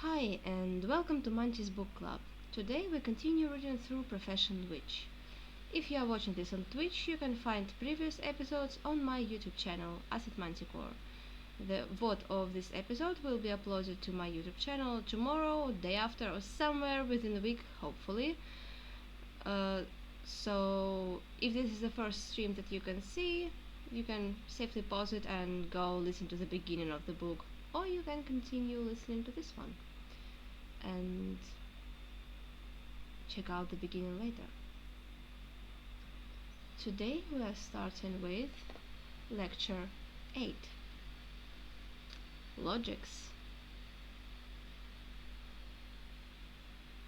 Hi, and welcome to Manti's Book Club. Today we continue reading through Profession Witch. If you are watching this on Twitch, you can find previous episodes on my YouTube channel, acidmanticore. The VOD of this episode will be uploaded to my YouTube channel tomorrow, day after, or somewhere within a week, hopefully. So, if this is the first stream that you can see, you can safely pause it and go listen to the beginning of the book, or you can continue listening to this one and check out the beginning later. Today we are starting with lecture 8, Logics.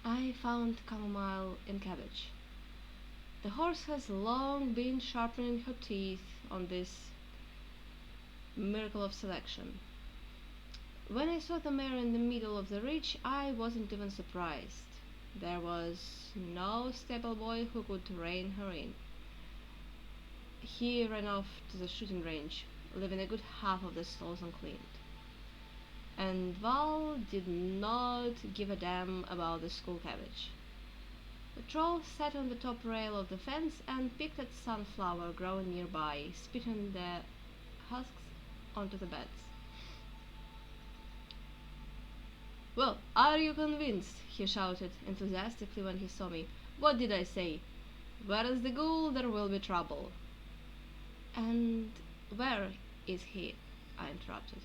I found chamomile in cabbage. The horse has long been sharpening her teeth on this miracle of selection. When I saw the mare in the middle of the ridge, I wasn't even surprised. There was no stable boy who could rein her in. He ran off to the shooting range, leaving a good half of the stalls uncleaned. And Val did not give a damn about the school cabbage. The troll sat on the top rail of the fence and picked at sunflower growing nearby, spitting the husks onto the beds. "Well, are you convinced?" he shouted enthusiastically when he saw me. "What did I say? Where is the ghoul, there will be trouble." "And where is he?" I interrupted.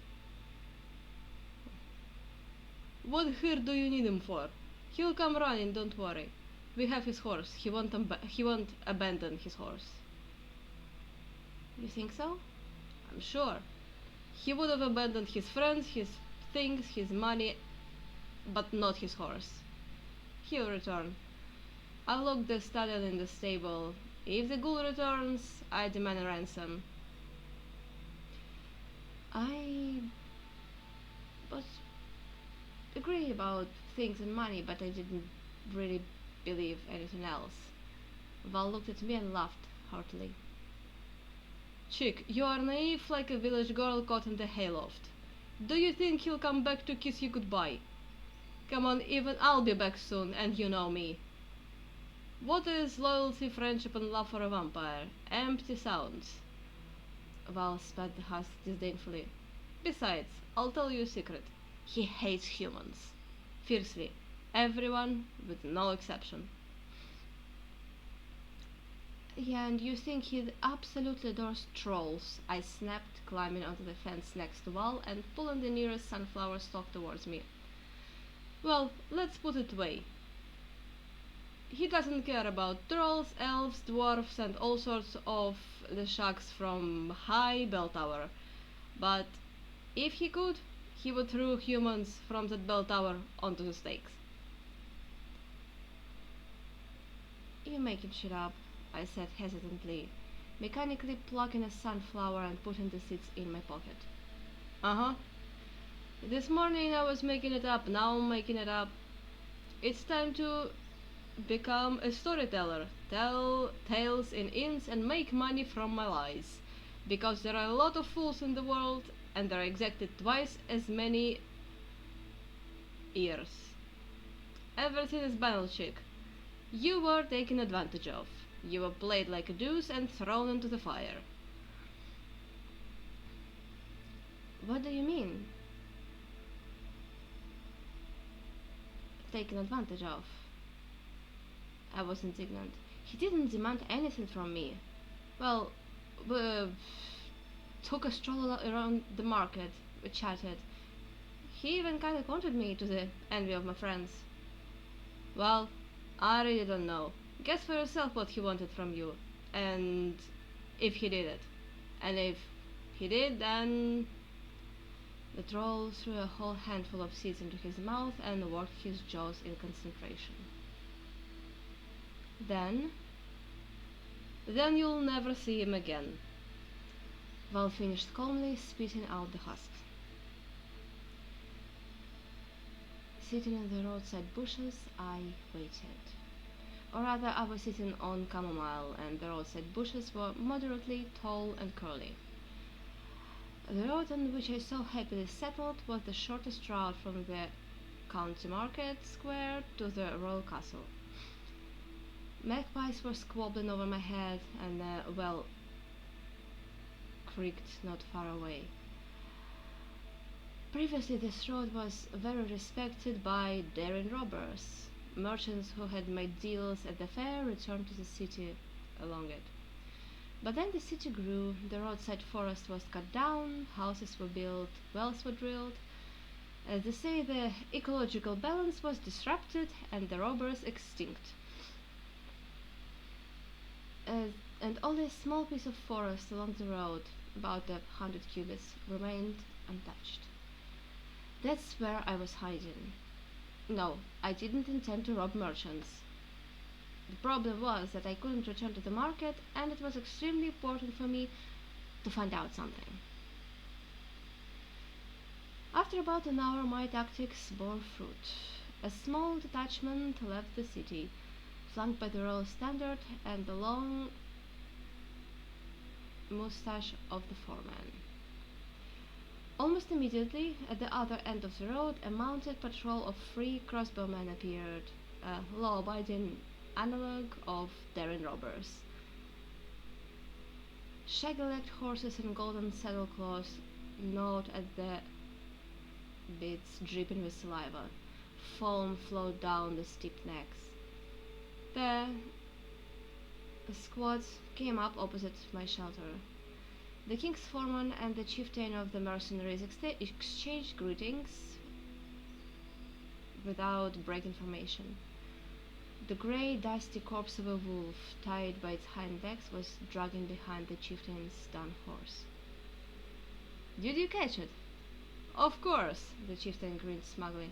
"What here do you need him for? He'll come running, don't worry. We have his horse. He won't abandon his horse." "You think so?" "I'm sure. He would have abandoned his friends, his things, his money, but not his horse. He'll return. I'll lock the stallion in the stable. If the ghoul returns, I demand a ransom." I was agree about things and money, but I didn't really believe anything else. Val looked at me and laughed heartily. "Chick, you are naive like a village girl caught in the hayloft. Do you think he'll come back to kiss you goodbye? Come on, even I'll be back soon, and you know me. What is loyalty, friendship, and love for a vampire? Empty sounds." Val spat the husk disdainfully. "Besides, I'll tell you a secret. He hates humans. Fiercely. Everyone, with no exception." "Yeah, and you think he absolutely adores trolls?" I snapped, climbing onto the fence next to Val and pulling the nearest sunflower stalk towards me. "Well, let's put it away. He doesn't care about trolls, elves, dwarfs, and all sorts of the shucks from high bell tower. But if he could, he would throw humans from that bell tower onto the stakes." "You're making shit up," I said hesitantly, mechanically plucking a sunflower and putting the seeds in my pocket. "Uh-huh. This morning I was making it up, now I'm making it up. It's time to become a storyteller, tell tales in inns and make money from my lies. Because there are a lot of fools in the world, and there are exactly twice as many ears. Everything is banal, chick. You were taken advantage of. You were played like a deuce and thrown into the fire." "What do you mean? Taken advantage of?" I was indignant. "He didn't demand anything from me. Well, we took a stroll around the market, we chatted. He even kinda courted me, to the envy of my friends." "Well, I really don't know. Guess for yourself what he wanted from you, and if he did it. And if he did, then—" The troll threw a whole handful of seeds into his mouth and worked his jaws in concentration. Then you'll never see him again." Val finished calmly, spitting out the husks. Sitting in the roadside bushes, I waited. Or rather, I was sitting on chamomile, and the roadside bushes were moderately tall and curly. The road on which I so happily settled was the shortest route from the county market square to the royal castle. Magpies were squabbling over my head, and creaked not far away. Previously, this road was very respected by daring robbers. Merchants who had made deals at the fair returned to the city along it. But then the city grew, the roadside forest was cut down, houses were built, wells were drilled. As they say, the ecological balance was disrupted and the robbers extinct. And only a small piece of forest along the road, about 100 cubits, remained untouched. That's where I was hiding. No, I didn't intend to rob merchants. The problem was that I couldn't return to the market, and it was extremely important for me to find out something. After about an hour, my tactics bore fruit. A small detachment left the city, flanked by the royal standard and the long moustache of the foreman. Almost immediately, at the other end of the road, a mounted patrol of 3 crossbowmen appeared, a law-abiding analogue of daring robbers. Shaggy-legged horses in golden saddlecloths gnawed at the bits, dripping with saliva. Foam flowed down the steep necks. The squad came up opposite my shelter. The king's foreman and the chieftain of the mercenaries exchanged greetings without breaking formation. The grey, dusty corpse of a wolf, tied by its hind legs, was dragging behind the chieftain's dun horse. "Did you catch it?" "Of course," the chieftain grinned smugly.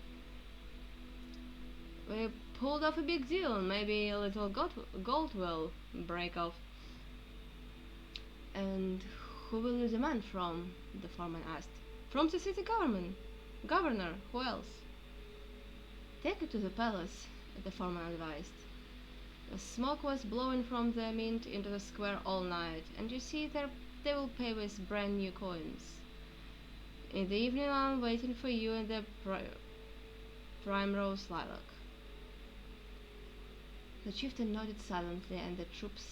"We pulled off a big deal. Maybe a little gold will break off." "And who will you demand from?" the foreman asked. "From the city governor. Who else?" "Take it to the palace," the foreman advised. The smoke was blowing from the mint into the square all night, and you see, they will pay with brand new coins. In the evening I'm waiting for you in the primrose lilac. The chieftain nodded silently, and the troops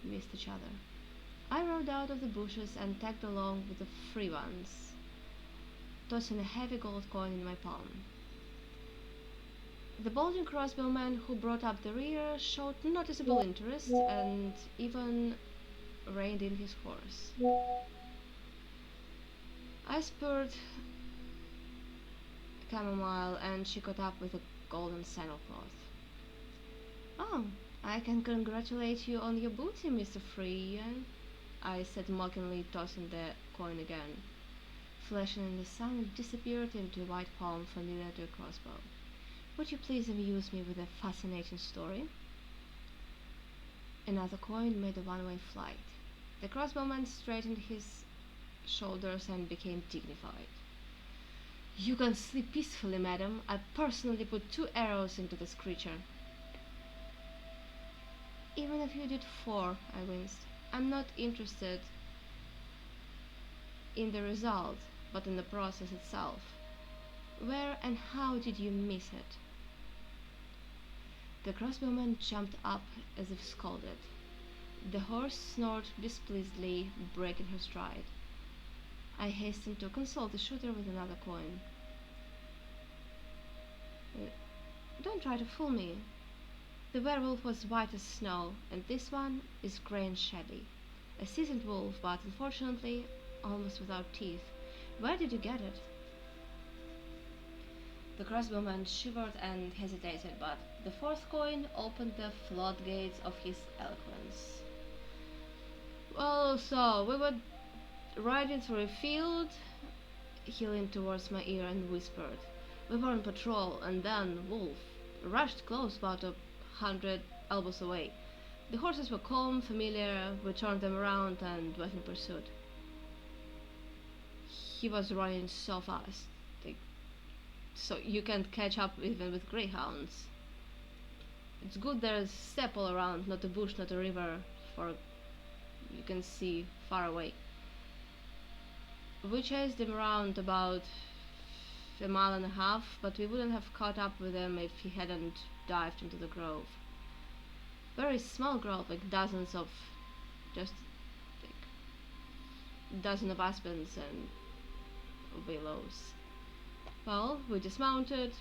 missed each other. I rode out of the bushes and tagged along with the free ones, tossing a heavy gold coin in my palm. The bulging crossbowman who brought up the rear showed noticeable interest and even reined in his horse. I spurred chamomile, and she caught up with a golden saddlecloth. "Oh, I can congratulate you on your booty, Mr. Freeman," I said mockingly, tossing the coin again. Flashing in the sun, it disappeared into a white palm familiar to a crossbow. "Would you please amuse me with a fascinating story?" Another coin made a one-way flight. The crossbowman straightened his shoulders and became dignified. "You can sleep peacefully, madam. I personally put 2 arrows into this creature." "Even if you did 4, I winced. "I'm not interested in the result, but in the process itself. Where and how did you miss it?" The crossbowman jumped up as if scalded. The horse snorted displeasedly, breaking her stride. I hastened to console the shooter with another coin. "Don't try to fool me. The werewolf was white as snow, and this one is grey and shabby. A seasoned wolf, but unfortunately almost without teeth. Where did you get it?" The crossbowman shivered and hesitated, but the 4th coin opened the floodgates of his eloquence. "Well, so we were riding through a field." He leaned towards my ear and whispered. "We were on patrol, and then wolf rushed close, about 100 elbows away. The horses were calm, familiar. We turned them around and went in pursuit. He was running so fast, so you can't catch up even with greyhounds. It's good there's steppe all around, not a bush, not a river, for you can see far away. We chased him around about a mile and a half, but we wouldn't have caught up with him if he hadn't dived into the grove. Very small grove, like dozens of, just like dozen of aspens and willows. Well, we dismounted,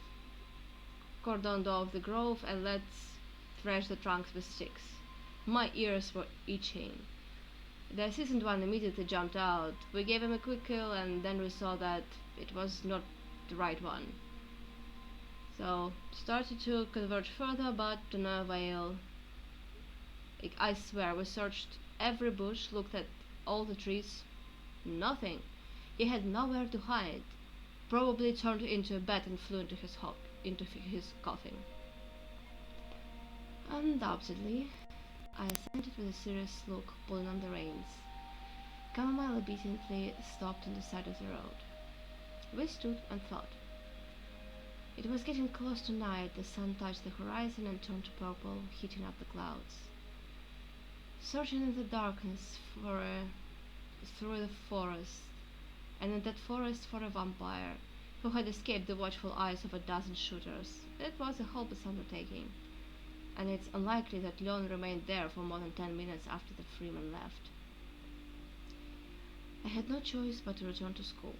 cordoned off the grove, and let's thresh the trunks with sticks. My ears were itching. The assistant one immediately jumped out. We gave him a quick kill, and then we saw that it was not the right one. So started to converge further, but to no avail. I swear, we searched every bush, looked at all the trees. Nothing. He had nowhere to hide. Probably turned into a bat and flew into his coffin. Undoubtedly, I assented with a serious look, pulling on the reins. Chamomile obediently stopped on the side of the road. We stood and thought. It was getting close to night. The sun touched the horizon and turned purple, heating up the clouds. Searching in the darkness through the forest, and in that forest for a vampire who had escaped the watchful eyes of a dozen shooters, it was a hopeless undertaking, and it's unlikely that Leon remained there for more than 10 minutes after the Freeman left. I had no choice but to return to school.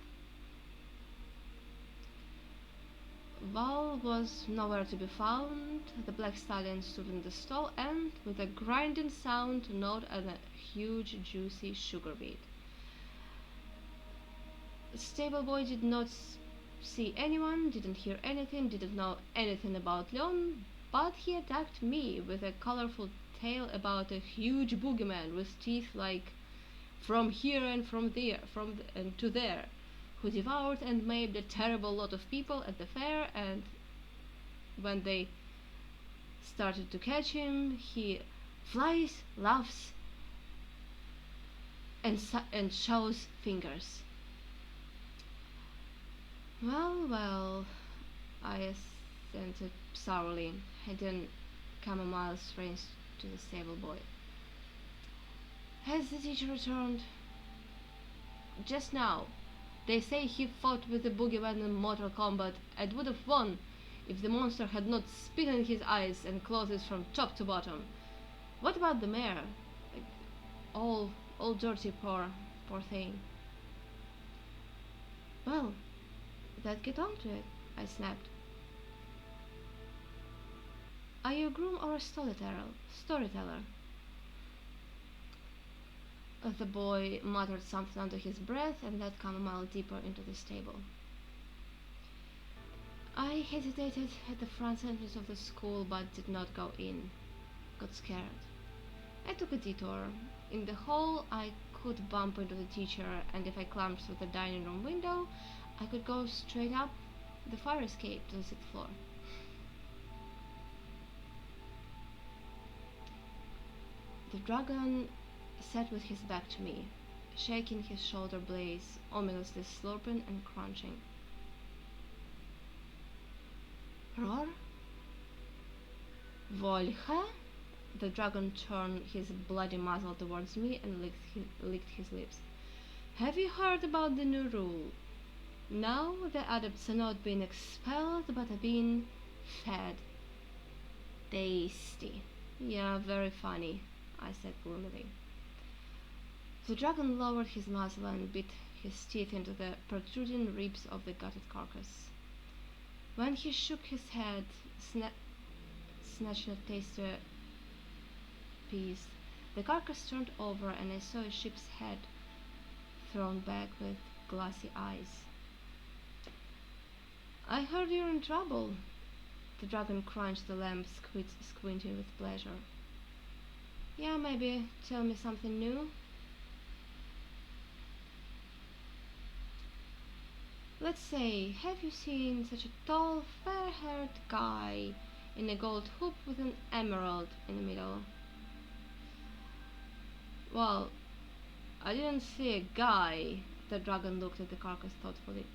Val was nowhere to be found. The black stallion stood in the stall and, with a grinding sound, gnawed at a huge, juicy sugar beet. The stable boy did not see anyone, didn't hear anything, didn't know anything about Leon, but he attacked me with a colorful tale about a huge boogeyman with teeth like from here and from there, and to there, who devoured and maimed a terrible lot of people at the fair, and when they started to catch him, he flies, laughs, and shows fingers. Well, I assented sourly, handing Chamomile's reins to the stable boy. Has the teacher returned? Just now. They say he fought with the boogeyman in Mortal Kombat and would have won if the monster had not spit in his eyes and clothes from top to bottom. What about the mare? Like, all dirty, poor thing. Well, let's get on to it, I snapped. Are you a groom or a storyteller? The boy muttered something under his breath and led Chamomile deeper into the stable. I hesitated at the front entrance of the school but did not go in. Got scared. I took a detour. In the hall I could bump into the teacher, and if I climbed through the dining room window, I could go straight up the fire escape to the 6th floor. The dragon sat with his back to me, shaking his shoulder blades, ominously slurping and crunching. Roar? Volha? The dragon turned his bloody muzzle towards me and licked his lips. Have you heard about the new rule? Now the adepts are not being expelled, but are being fed. Tasty. Yeah, very funny, I said gloomily. The dragon lowered his muzzle and bit his teeth into the protruding ribs of the gutted carcass. When he shook his head, snatching a tasty piece, the carcass turned over and I saw a sheep's head thrown back with glassy eyes. I heard you're in trouble. The dragon crunched the lamb, squinting with pleasure. Yeah, maybe tell me something new? Let's say, have you seen such a tall, fair-haired guy in a gold hoop with an emerald in the middle? Well, I didn't see a guy. The dragon looked at the carcass thoughtfully.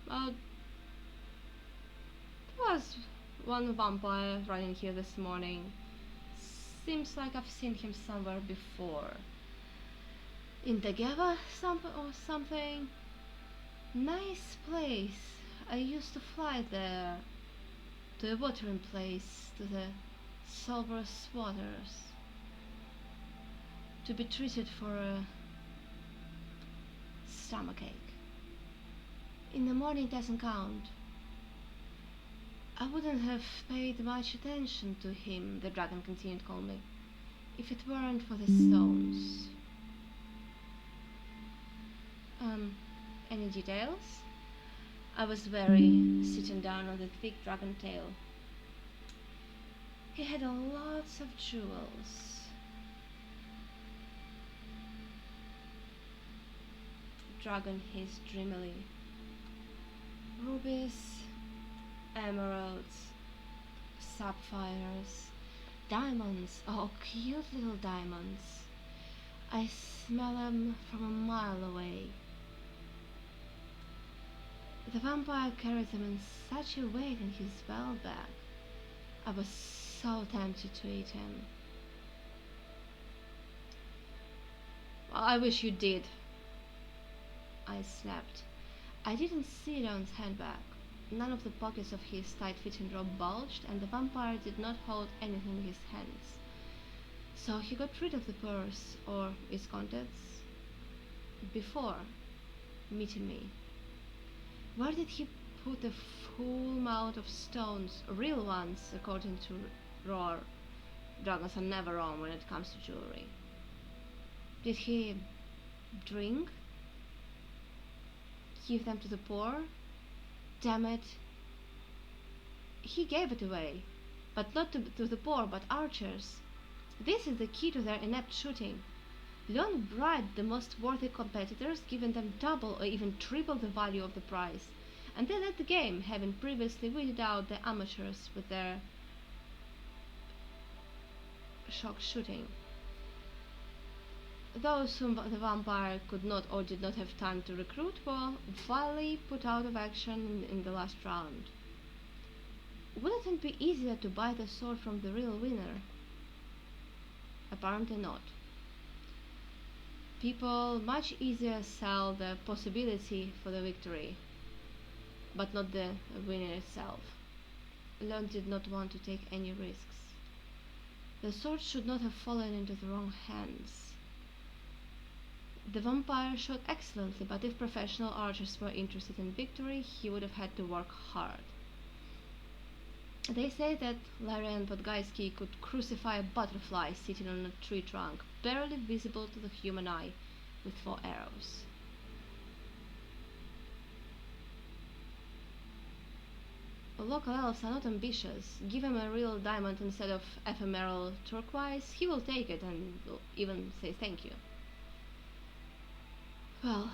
But there was one vampire running here this morning. Seems like I've seen him somewhere before. In Dageva or something? Nice place. I used to fly there, to a watering place, to the sulphurous waters, to be treated for a stomachache. In the morning doesn't count. I wouldn't have paid much attention to him, the dragon continued calmly, if it weren't for the stones. Any details? I was wary, sitting down on the thick dragon tail. He had lots of jewels. The dragon hissed dreamily. Rubies, emeralds, sapphires, diamonds. Oh, cute little diamonds. I smell them from a mile away. The vampire carried them in such a weight in his belt bag. I was so tempted to eat him. Well, I wish you did, I snapped. I didn't see it on his handbag. None of the pockets of his tight-fitting robe bulged, and the vampire did not hold anything in his hands. So he got rid of the purse, or its contents, before meeting me. Where did he put a full amount of stones, real ones, according to Roar? Dragons are never wrong when it comes to jewelry. Did he drink? Give them to the poor? Damn it. He gave it away, but not to the poor, but archers. This is the key to their inept shooting. Leon bribed the most worthy competitors, giving them double or even triple the value of the prize, and they led the game, having previously weeded out the amateurs with their shock shooting. Those whom the vampire could not or did not have time to recruit were vilely put out of action in the last round. Wouldn't it be easier to buy the sword from the real winner? Apparently not. People much easier sell the possibility for the victory, but not the winner itself. Leon did not want to take any risks. The sword should not have fallen into the wrong hands. The vampire shot excellently, but if professional archers were interested in victory, he would have had to work hard. They say that Larian Podgaiski could crucify a butterfly sitting on a tree trunk, barely visible to the human eye, with 4 arrows. Local elves are not ambitious. Give him a real diamond instead of ephemeral turquoise, he will take it and will even say thank you. Well,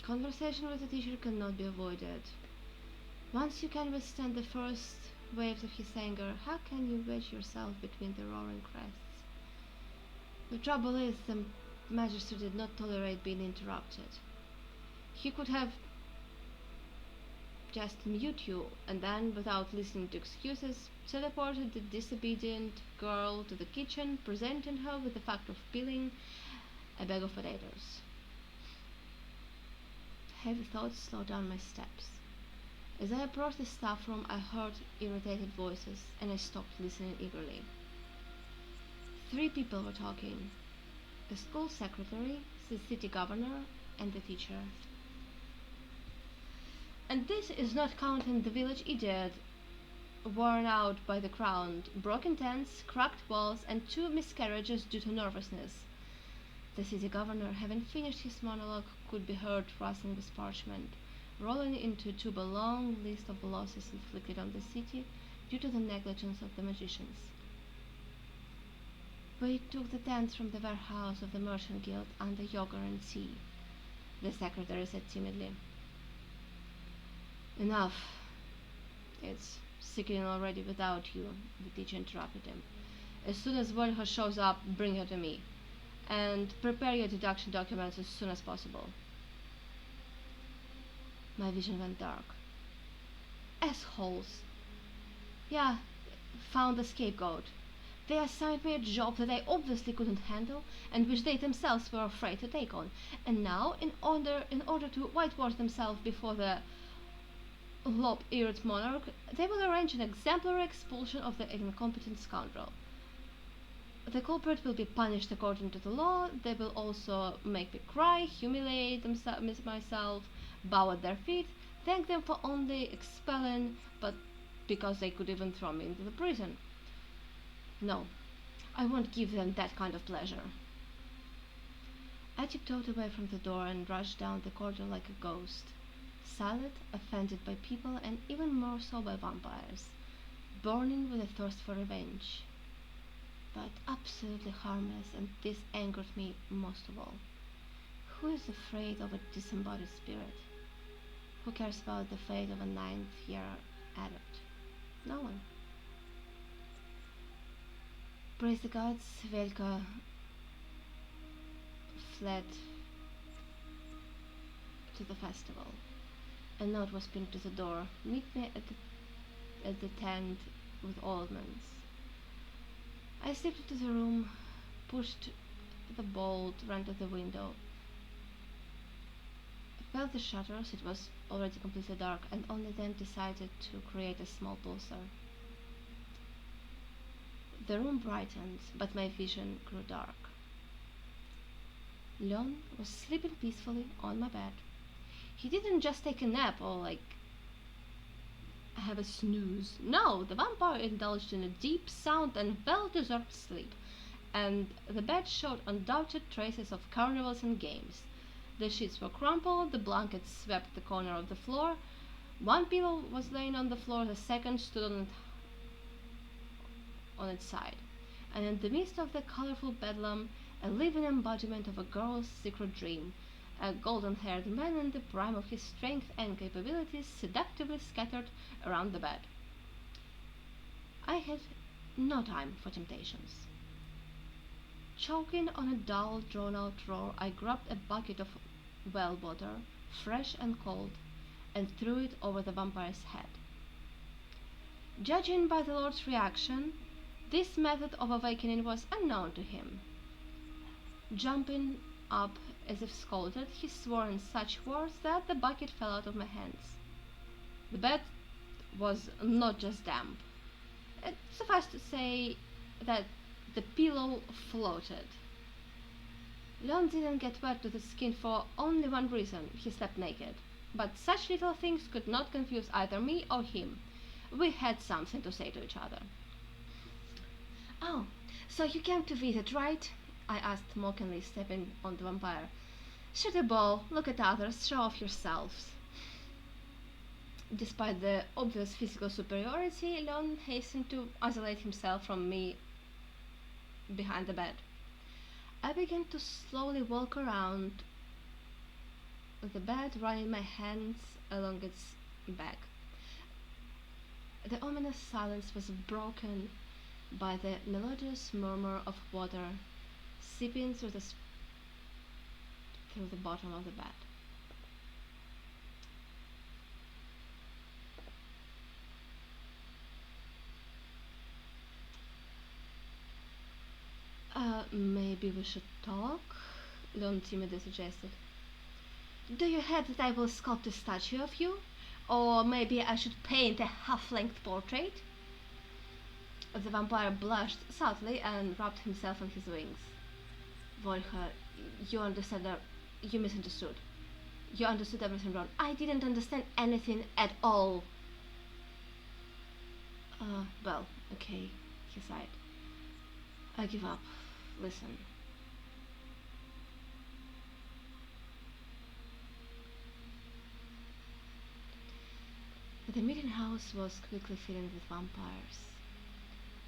conversation with the teacher cannot be avoided. Once you can withstand the first waves of his anger, how can you wedge yourself between the roaring crests? The trouble is, the magister did not tolerate being interrupted. He could have just mute you and then, without listening to excuses, teleported the disobedient girl to the kitchen, presenting her with the fact of peeling a bag of potatoes. Heavy thoughts slowed down my steps. As I approached the staff room, I heard irritated voices, and I stopped listening eagerly. 3 people were talking: the school secretary, the city governor, and the teacher. And this is not counting the village idiot, worn out by the crowd, broken tents, cracked walls, and 2 miscarriages due to nervousness. The city governor, having finished his monologue, could be heard rustling with parchment, rolling into a tube a long list of losses inflicted on the city due to the negligence of the magicians. We took the tents from the warehouse of the Merchant Guild under yogurt and tea, the secretary said timidly. Enough. It's sickening already without you, the teacher interrupted him. As soon as Olga shows up, bring her to me. And prepare your deduction documents as soon as possible. My vision went dark. Assholes. Yeah, found a scapegoat. They assigned me a job that I obviously couldn't handle and which they themselves were afraid to take on. And now, in order to whitewash themselves before the lop-eared monarch, they will arrange an exemplary expulsion of the incompetent scoundrel. The culprit will be punished according to the law. They will also make me cry, humiliate myself, bow at their feet, thank them for only expelling, but because they could even throw me into the prison. No, I won't give them that kind of pleasure. I tiptoed away from the door and rushed down the corridor like a ghost, silent, offended by people, and even more so by vampires, burning with a thirst for revenge. But absolutely harmless, and this angered me most of all. Who is afraid of a disembodied spirit? Who cares about the fate of a ninth-year adept? No one. Praise the gods, Velka fled to the festival. A note was pinned to the door. Meet me at the tent with almonds. I slipped into the room, pushed the bolt, ran to the window, felt the shutters. It was already completely dark, and only then decided to create a small pulsar. The room brightened, but my vision grew dark. Leon was sleeping peacefully on my bed. He didn't just take a nap or have a snooze. No, the vampire indulged in a deep, sound, and well-deserved sleep, and the bed showed undoubted traces of carnivals and games. The sheets were crumpled, the blankets swept the corner of the floor. One pillow was laying on the floor, the second stood on its side, and in the midst of the colorful bedlam, a living embodiment of a girl's secret dream, a golden-haired man in the prime of his strength and capabilities seductively scattered around the bed. I had no time for temptations. Choking on a dull, drawn-out roar, I grabbed a bucket of well water, fresh and cold, and threw it over the vampire's head. Judging by the Lord's reaction, this method of awakening was unknown to him. Jumping up as if scolded, he swore in such words that the bucket fell out of my hands. The bed was not just damp. It suffice to say that the pillow floated. Leon didn't get wet to the skin for only one reason: he slept naked. But such little things could not confuse either me or him. We had something to say to each other. "Oh, so you came to visit, right?" I asked mockingly, stepping on the vampire. "Shoot a ball, look at others, show off yourselves." Despite the obvious physical superiority, Leon hastened to isolate himself from me behind the bed. I began to slowly walk around the bed, running my hands along its back. The ominous silence was broken by the melodious murmur of water seeping through the bottom of the bed. Maybe we should talk?" Leon timidly suggested. "Do you have that I will sculpt a statue of you? Or maybe I should paint a half-length portrait?" The vampire blushed subtly and rubbed himself on his wings. "Volker, you misunderstood. You understood everything wrong. I didn't understand anything at all." Well, okay," he sighed. "I give up. Listen." The meeting house was quickly filling with vampires.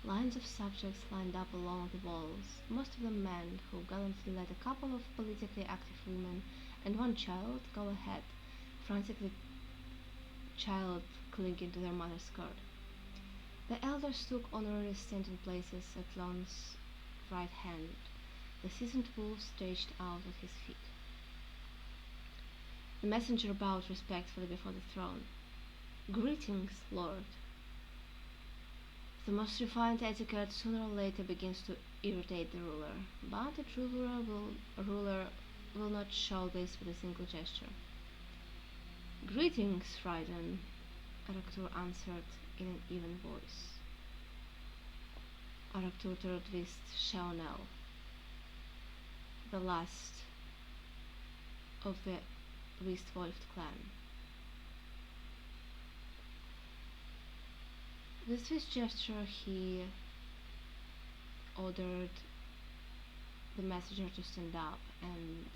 Lines of subjects lined up along the walls, most of them men who gallantly let a couple of politically active women and one child go ahead, frantically child clinging to their mother's skirt. The elders took honorary standing places at Lon's right hand, the seasoned wolf stretched out at his feet. The messenger bowed respectfully before the throne. "Greetings, Lord." The most refined etiquette sooner or later begins to irritate the ruler, but a true ruler will not show this with a single gesture. "Greetings, Raiden." Araktur answered in an even voice. Araktur Turtvist Shaunel, the last of the Westwolf clan. With this gesture he ordered the messenger to stand up and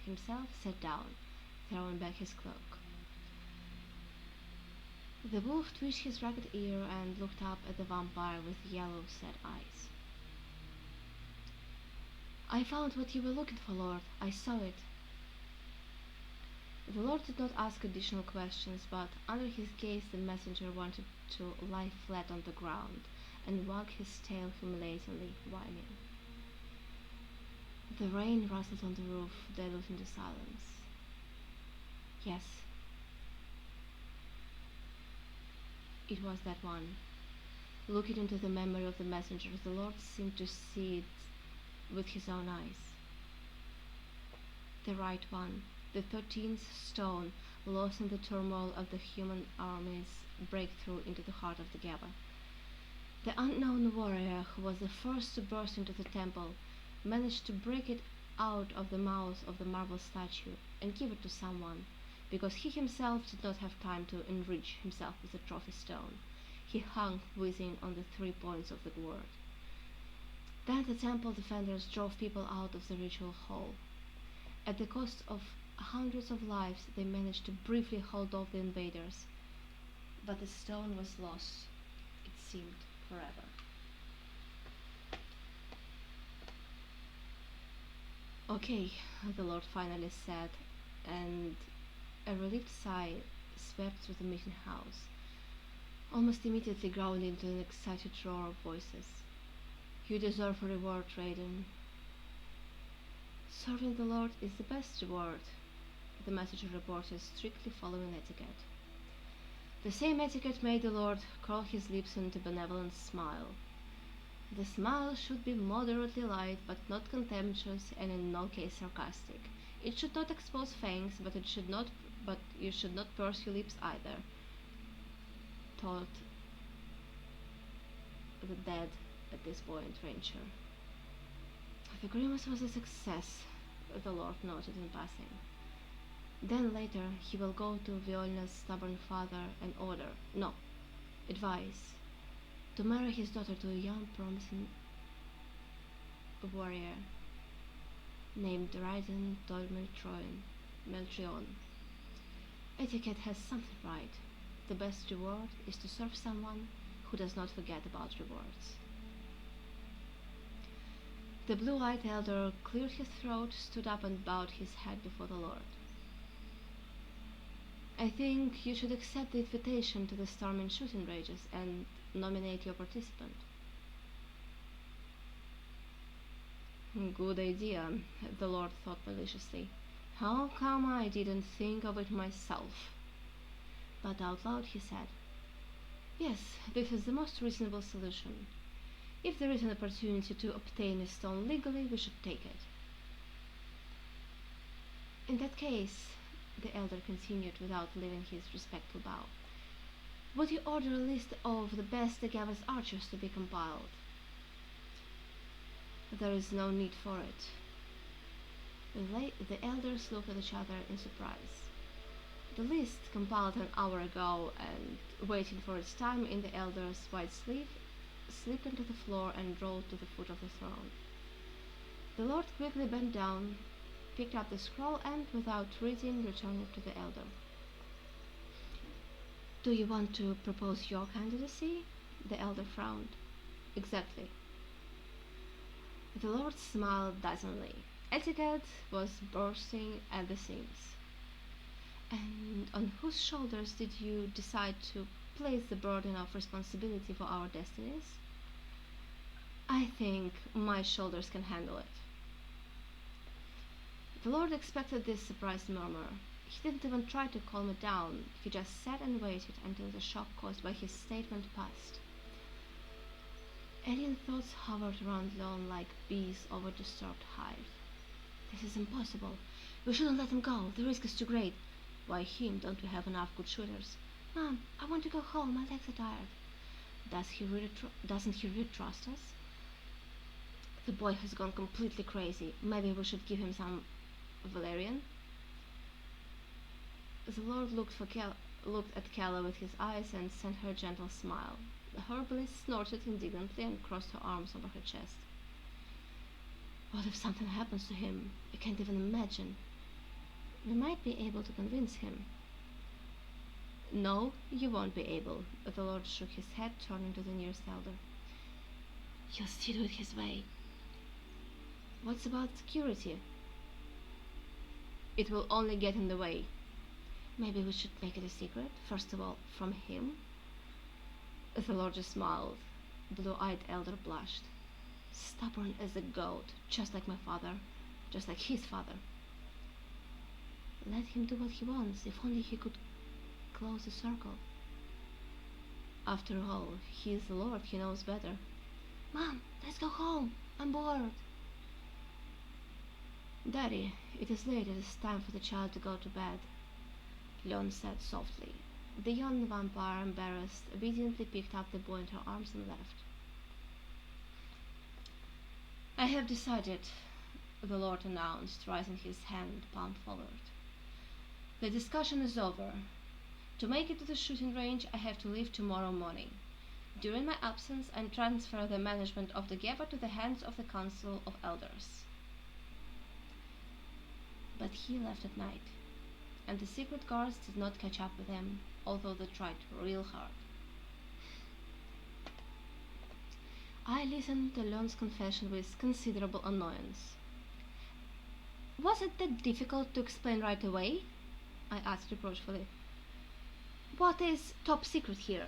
himself sat down, throwing back his cloak. The wolf twitched his ragged ear and looked up at the vampire with yellow sad eyes. "I found what you were looking for, Lord. I saw it." The Lord did not ask additional questions, but under his gaze the messenger wanted to lie flat on the ground and wag his tail humiliatingly, whining. The rain rustled on the roof, diluting the silence. Yes, it was that one. Looking into the memory of the messenger, the Lord seemed to see it with his own eyes. The right one, the 13th stone, lost in the turmoil of the human army's breakthrough into the heart of the Gaba. The unknown warrior who was the first to burst into the temple managed to break it out of the mouth of the marble statue and give it to someone, because he himself did not have time to enrich himself with the trophy stone. He hung whizzing on the 3 points of the gourd. Then the temple defenders drove people out of the ritual hall. At the cost of hundreds of lives, they managed to briefly hold off the invaders, but the stone was lost, it seemed, forever. "Okay," the Lord finally said, and a relieved sigh swept through the meeting house, almost immediately growling into an excited roar of voices. "You deserve a reward, Raiden." "Serving the Lord is the best reward," the messenger reported, strictly following etiquette. The same etiquette made the Lord curl his lips into a benevolent smile. The smile should be moderately light, but not contemptuous, and in no case sarcastic. It should not expose fangs, but you should not purse your lips either, thought the dead at this point Ranger. The grimace was a success, the Lord noted in passing. Then later he will go to Violna's stubborn father and order, no, advise, to marry his daughter to a young promising warrior named Raiden Melchion. Etiquette has something right. The best reward is to serve someone who does not forget about rewards. The blue-eyed elder cleared his throat, stood up and bowed his head before the Lord. "I think you should accept the invitation to the Storming Shooting Ranges and nominate your participant." "Good idea," the Lord thought maliciously. "How come I didn't think of it myself?" But out loud he said, "Yes, this is the most reasonable solution. If there is an opportunity to obtain a stone legally, we should take it." "In that case," the elder continued without leaving his respectful bow, "would you order a list of the best Agava's archers to be compiled?" "There is no need for it." The elders looked at each other in surprise. The list, compiled an hour ago and waiting for its time in the elder's white sleeve, slipped onto the floor and rolled to the foot of the throne. The Lord quickly bent down, picked up the scroll, and, without reading, returned it to the elder. "Do you want to propose your candidacy?" The elder frowned. "Exactly." The Lord smiled dazzlingly. Etiquette was bursting at the seams. "And on whose shoulders did you decide to place the burden of responsibility for our destinies?" "I think my shoulders can handle it." The Lord expected this surprised murmur. He didn't even try to calm it down. He just sat and waited until the shock caused by his statement passed. Alien thoughts hovered around Leon like bees over a disturbed hive. "This is impossible. We shouldn't let him go. The risk is too great." "Why him? Don't we have enough good shooters?" Mom, I want to go home. My legs are tired. Doesn't he really trust us? The boy has gone completely crazy. Maybe we should give him some valerian. The Lord looked at Calla with his eyes and sent her a gentle smile. The herbalist snorted indignantly and crossed her arms over her chest. What if something happens to him? I can't even imagine. We might be able to convince him. No, you won't be able. The Lord shook his head, turning to the nearest elder. He'll still do it his way. What's about security? It will only get in the way. Maybe we should make it a secret, first of all, from him? The Lord just smiled. The blue-eyed elder blushed. Stubborn as a goat, just like my father, just like his father. Let him do what he wants, if only he could close the circle. After all, he is the Lord, he knows better. Mom, let's go home. I'm bored. Daddy, it is late. It is time for the child to go to bed, Leon said softly. The young vampire, embarrassed, obediently picked up the boy in her arms and left. I have decided, the Lord announced, raising his hand palm forward. The discussion is over. To make it to the shooting range, I have to leave tomorrow morning. During my absence, I transfer the management of the Geva to the hands of the Council of Elders. But he left at night, and the secret guards did not catch up with him, although they tried real hard. I listened to Leon's confession with considerable annoyance. Was it that difficult to explain right away? I asked reproachfully. What is top secret here?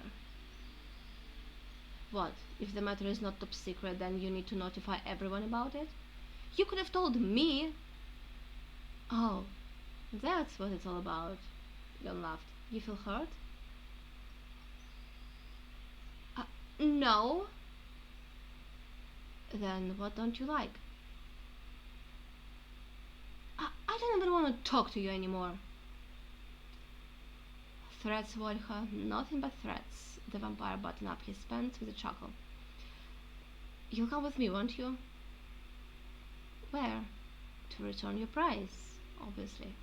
What? If the matter is not top secret, then you need to notify everyone about it? You could have told me. Oh, that's what it's all about. Leon laughed. You feel hurt? No. Then what don't you like? I don't even want to talk to you anymore. Threats, Olga, nothing but threats. The vampire buttoned up his pants with a chuckle. You'll come with me, won't you? Where? To return your prize, obviously.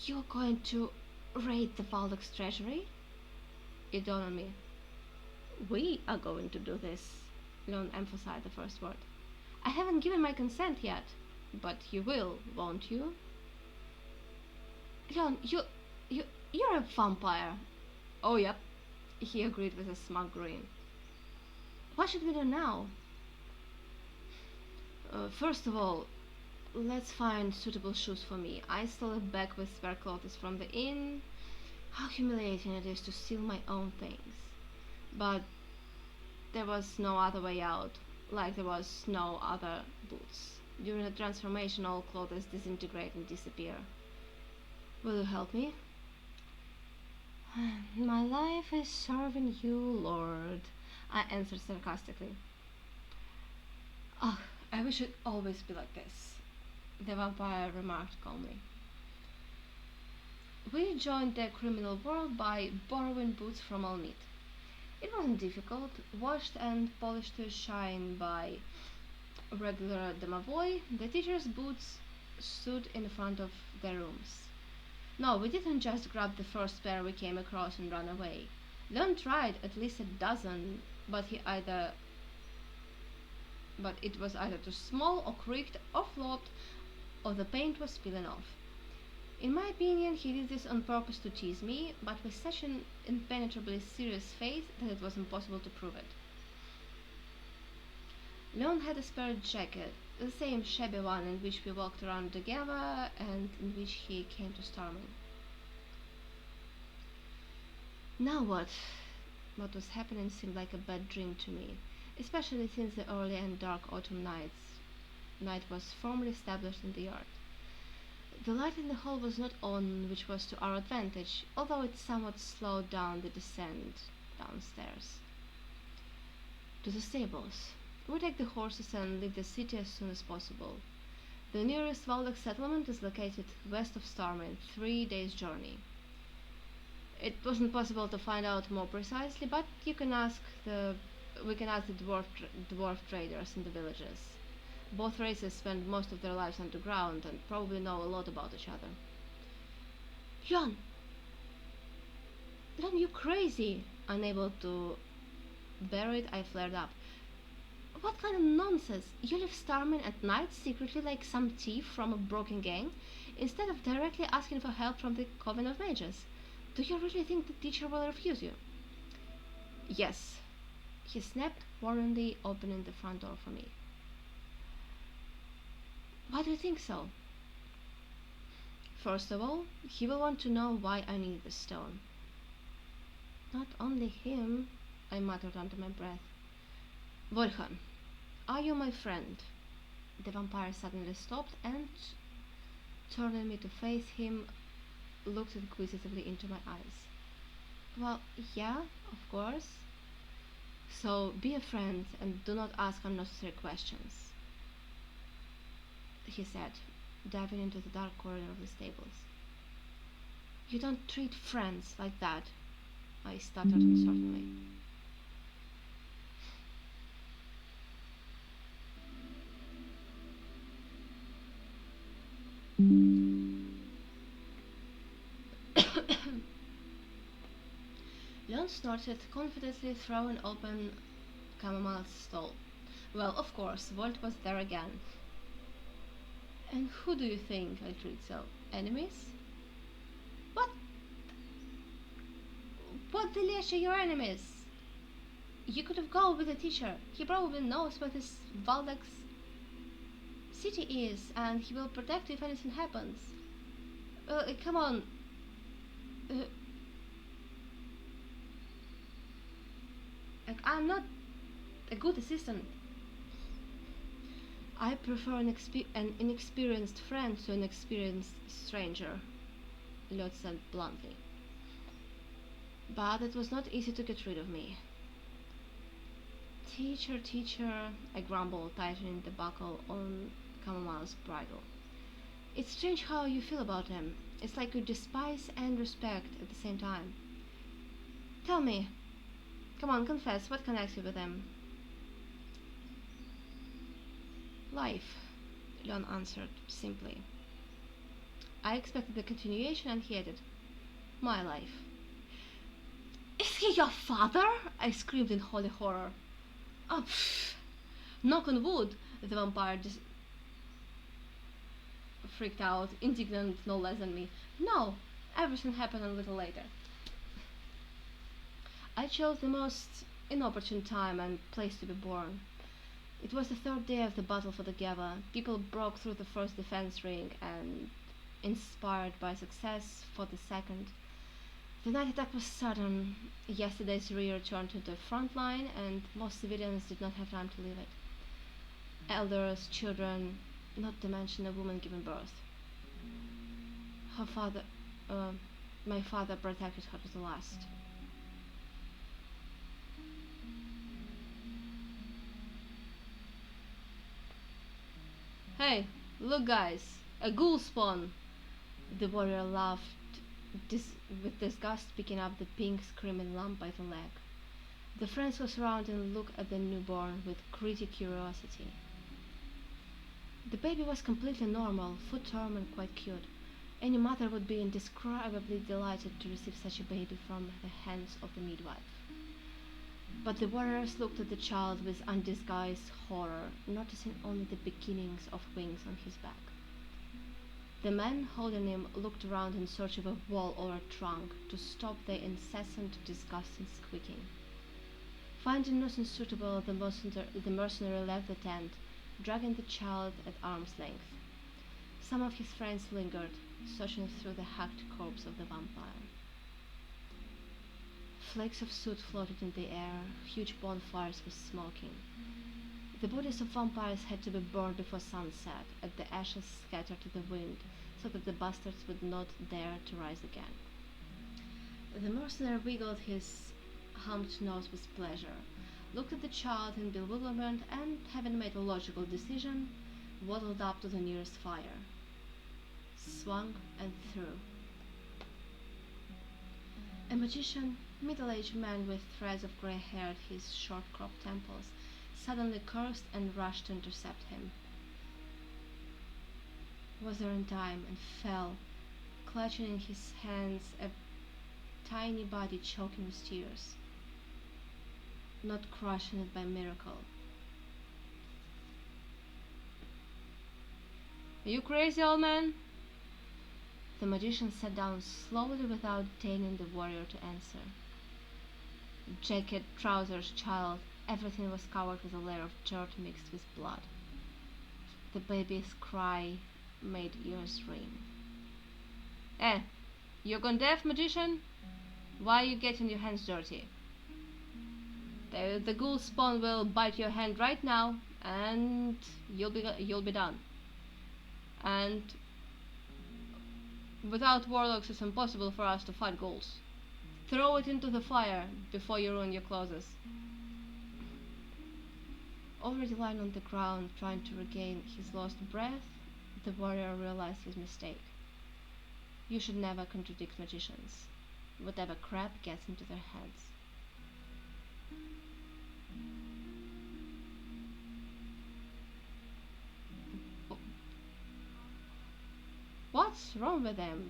You're going to raid the Valdok's treasury? It dawned on me. We are going to do this. Leon emphasized the first word. I haven't given my consent yet, but you will, won't you? Leon, you're a vampire. Oh, yep, he agreed with a smug grin. What should we do now? First of all, let's find suitable shoes for me. I stole a bag with spare clothes from the inn. How humiliating it is to steal my own things. But there was no other way out, like there was no other boots. During the transformation, all clothes disintegrate and disappear. Will you help me? My life is serving you, Lord, I answered sarcastically. Oh, I wish it always be like this, the vampire remarked calmly. We joined the criminal world by borrowing boots from all meat. It wasn't difficult, washed and polished to shine by regular domovoi. The teacher's boots stood in front of their rooms. No, we didn't just grab the first pair we came across and run away. Leon tried at least a dozen, but it was either too small or creaked or flopped, or the paint was peeling off. In my opinion, he did this on purpose to tease me, but with such an impenetrably serious face that it was impossible to prove it. Leon had a spare jacket, the same shabby one in which we walked around together and in which he came to Starman. Now what? What was happening seemed like a bad dream to me, especially since the early and dark autumn night was firmly established in the yard. The light in the hall was not on, which was to our advantage, although it somewhat slowed down the descent downstairs. To the stables. We take the horses and leave the city as soon as possible. The nearest Valdok settlement is located west of Starman, 3 days' journey. It wasn't possible to find out more precisely, but you can ask the we can ask the dwarf traders in the villages. Both races spend most of their lives underground and probably know a lot about each other. Leon, Leon, you crazy! Unable to bear it, I flared up. What kind of nonsense? You leave Starman at night secretly like some thief from a broken gang, instead of directly asking for help from the Coven of Mages. Do you really think the teacher will refuse you? Yes. He snapped, warningly opening the front door for me. Why do you think so? First of all, he will want to know why I need the stone. Not only him, I muttered under my breath. Volkan, are you my friend? The vampire suddenly stopped and, turning me to face him, looked inquisitively into my eyes. Well, yeah, of course. So be a friend and do not ask unnecessary questions, he said, diving into the dark corridor of the stables. You don't treat friends like that, I stuttered uncertainly. Leon snorted, confidently throwing open Camomile's stall. Well, of course, Volt was there again. And who do you think I treat so? Enemies? What? What delicious your enemies? You could have gone with the teacher. He probably knows where this Valdex city is, and he will protect you if anything happens. Come on. I'm not a good assistant. I prefer an inexperienced friend to an experienced stranger, Lot said bluntly. But it was not easy to get rid of me. Teacher, teacher, I grumbled, tightening the buckle on Camomile's bridle. It's strange how you feel about him. It's like you despise and respect at the same time. Tell me. Come on, confess, what connects you with him? Life, Leon answered simply. I expected a continuation and he added, my life. Is he your father? I screamed in holy horror. Oh, pfft. Knock on wood, the vampire freaked out, indignant no less than me. No, everything happened a little later. I chose the most inopportune time and place to be born. It was the third day of the battle for the Geva. People broke through the first defense ring and, inspired by success, fought the second. The night attack was sudden. Yesterday's rear turned to the front line and most civilians did not have time to leave it. Elders, children, not to mention a woman giving birth. Her father, my father protected her to the last. Hey, look guys, a ghoul spawn! The warrior laughed with disgust, picking up the pink screaming lump by the leg. The friends was around and looked at the newborn with greedy curiosity. The baby was completely normal, full-term and quite cute. Any mother would be indescribably delighted to receive such a baby from the hands of the midwife. But the warriors looked at the child with undisguised horror, noticing only the beginnings of wings on his back. The man holding him looked around in search of a wall or a trunk to stop the incessant, disgusting squeaking. Finding nothing suitable, the mercenary left the tent, dragging the child at arm's length. Some of his friends lingered, searching through the hacked corpse of the vampire. Flakes of soot floated in the air, huge bonfires were smoking. The bodies of vampires had to be burned before sunset, and the ashes scattered to the wind, so that the bastards would not dare to rise again. The mercenary wiggled his humped nose with pleasure, looked at the child in bewilderment, and, having made a logical decision, waddled up to the nearest fire. Swung and threw. A magician, middle-aged man with threads of grey hair at his short-cropped temples, suddenly cursed and rushed to intercept him. Was there in time and fell, clutching in his hands a tiny body choking with tears, not crushing it by miracle. You crazy, old man? The magician sat down slowly without deigning the warrior to answer. Jacket, trousers, child, everything was covered with a layer of dirt mixed with blood. The baby's cry made ears ring. Eh, you gone deaf, magician? Why are you getting your hands dirty? The ghoul spawn will bite your hand right now, and you'll be done. And without warlocks, it's impossible for us to fight ghouls. Throw it into the fire before you ruin your clothes. Already lying on the ground, trying to regain his lost breath, the warrior realized his mistake. You should never contradict magicians. Whatever crap gets into their heads. What's wrong with them?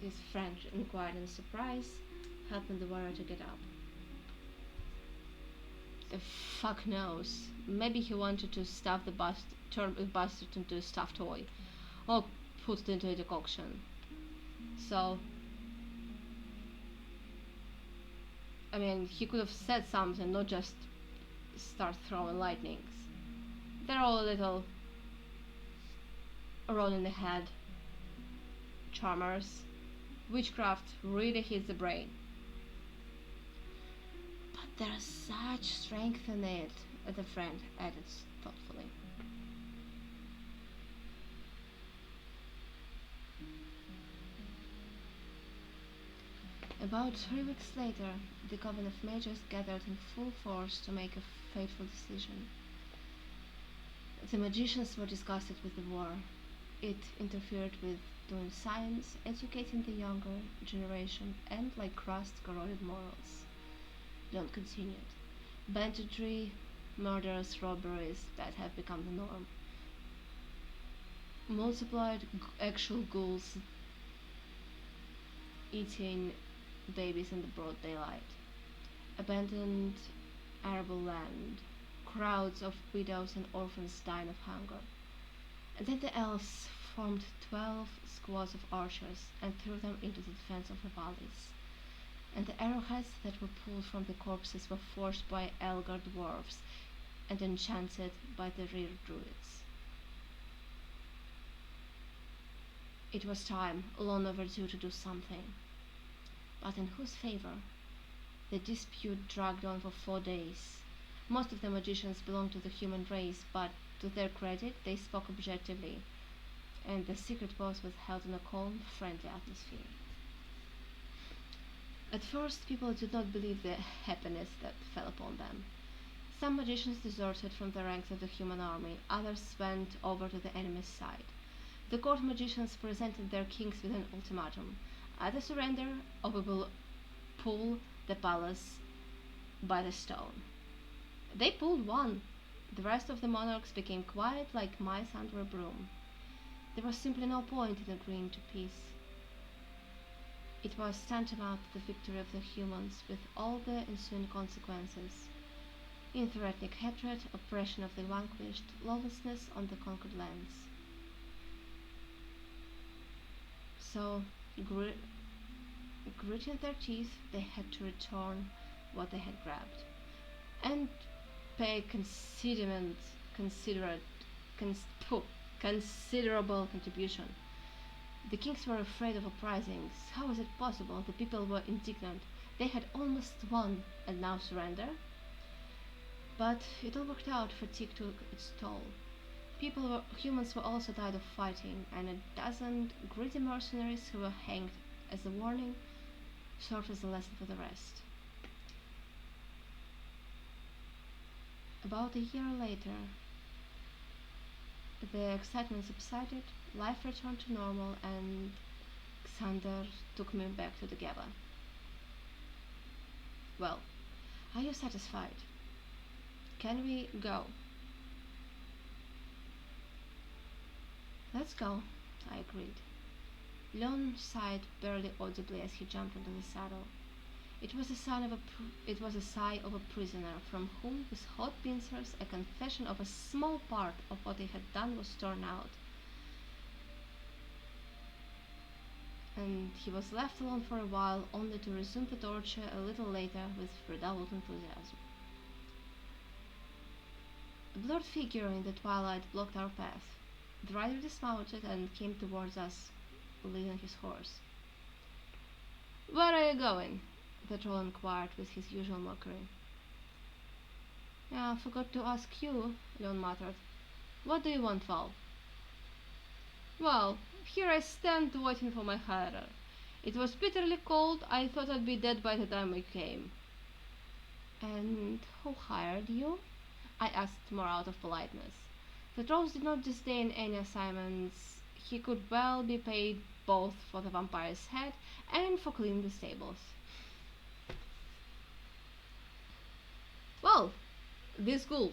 His friend inquired in surprise, helping the warrior to get up. The fuck knows. Maybe he wanted to turn the bastard into a stuffed toy, or put it into a decoction. So, I mean, he could have said something, not just start throwing lightnings. They're all a little wrong in the head. Charmers. Witchcraft really hits the brain. But there's such strength in it, the friend added thoughtfully. About 3 weeks later, the Coven of Mages gathered in full force to make a fateful decision. The magicians were disgusted with the war. It interfered with doing science, educating the younger generation, and, like crust, corroded morals. Don't continue it. Banditry, murders, robberies that have become the norm. Multiplied actual ghouls eating babies in the broad daylight. Abandoned arable land. Crowds of widows and orphans dying of hunger. And then the elves formed 12 squads of archers and threw them into the defense of the valleys. And the arrowheads that were pulled from the corpses were forged by Elgar dwarves and enchanted by the rear druids. It was time, long overdue, to do something. But in whose favor? The dispute dragged on for 4 days. Most of the magicians belonged to the human race, but to their credit, they spoke objectively, and the secret vote was held in a calm, friendly atmosphere. At first, people did not believe the happiness that fell upon them. Some magicians deserted from the ranks of the human army, others went over to the enemy's side. The court magicians presented their kings with an ultimatum: either surrender, or we will pull the palace by the stone. They pulled one. The rest of the monarchs became quiet like mice under a broom. There was simply no point in agreeing to peace. It was tantamount to the victory of the humans, with all the ensuing consequences: interethnic hatred, oppression of the vanquished, lawlessness on the conquered lands. So, gritting their teeth, they had to return what they had grabbed, and pay considerable contribution. The kings were afraid of uprisings. How was it possible? The people were indignant. They had almost won, and now surrender? But it all worked out. Fatigue took its toll. Humans were also tired of fighting, and a dozen greedy mercenaries who were hanged as a warning served as a lesson for the rest. About a year later, the excitement subsided, life returned to normal, and Xander took me back to the Gaba. Well, are you satisfied? Can we go? Let's go, I agreed. Leon sighed barely audibly as he jumped into the saddle. It was a sigh of a prisoner from whom, with hot pincers, a confession of a small part of what he had done was torn out, and he was left alone for a while, only to resume the torture a little later with redoubled enthusiasm. A blurred figure in the twilight blocked our path. The rider dismounted and came towards us, leading his horse. "Where are you going?" the troll inquired with his usual mockery. "I forgot to ask you," Leon muttered. "What do you want, Val?" "Well, here I stand waiting for my hirer. It was bitterly cold. I thought I'd be dead by the time I came." "And who hired you?" I asked, more out of politeness. The trolls did not disdain any assignments. He could well be paid both for the vampire's head and for cleaning the stables. "Well, this ghoul."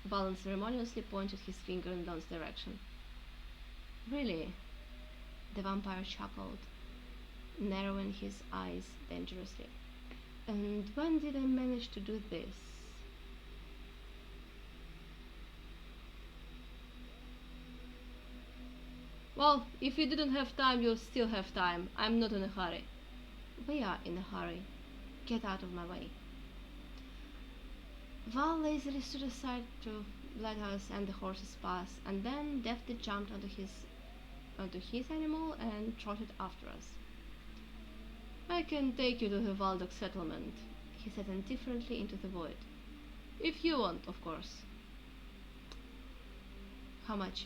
Valen ceremoniously pointed his finger in Don's direction. "Really?" The vampire chuckled, narrowing his eyes dangerously. "And when did I manage to do this?" "Well, if you didn't have time, you'll still have time. I'm not in a hurry." "We are in a hurry. Get out of my way." Val lazily stood aside to let us and the horses pass, and then deftly jumped onto his animal and trotted after us. "I can take you to the Valdok settlement," he said indifferently into the void. "If you want, of course." "How much?"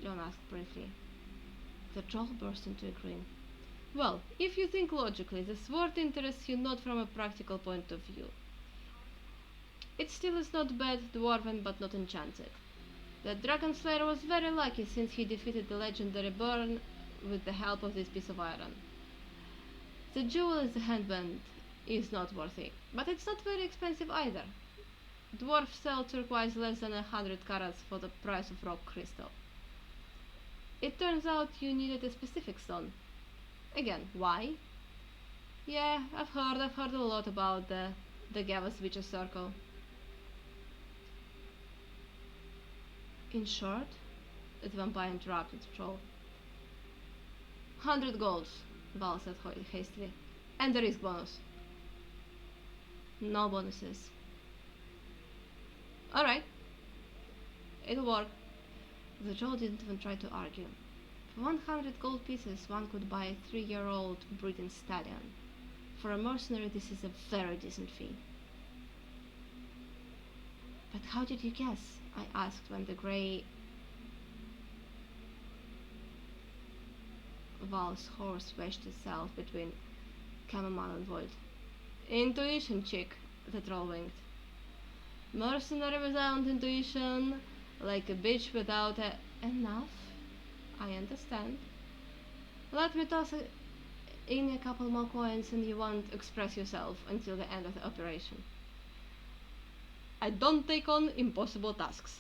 Leon asked briefly. The troll burst into a grin. "Well, if you think logically, the sword interests you not from a practical point of view. It still is not bad, dwarven but not enchanted. The dragon slayer was very lucky since he defeated the legendary Burn with the help of this piece of iron. The jewel is the handband is not worthy, but it's not very expensive either. Dwarfs sell turquoise less than 100 carats for the price of rock crystal. It turns out you needed a specific stone. Again, why? Yeah, I've heard a lot about the Gavas Witcher Circle. In short, the vampire interrupted the troll. 100 golds, Val said hastily. And the risk bonus. No bonuses. Alright, it'll work. The troll didn't even try to argue. For 100 gold pieces, one could buy a 3-year-old breeding stallion. For a mercenary, this is a very decent fee. But how did you guess? I asked when the grey Val's horse wedged itself between chamomile and void. Intuition, chick, the troll winked. Mercenary without intuition, like a bitch without a... Enough? I understand. Let me toss in a couple more coins and you won't express yourself until the end of the operation. I don't take on impossible tasks,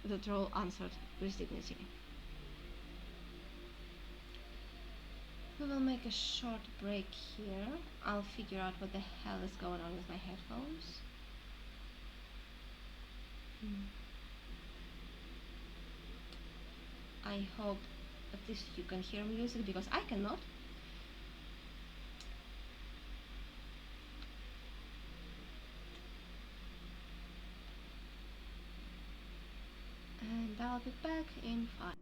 the troll answered with dignity. We will make a short break here. I'll figure out what the hell is going on with my headphones. I hope at least you can hear music because I cannot. And I'll be back in 5.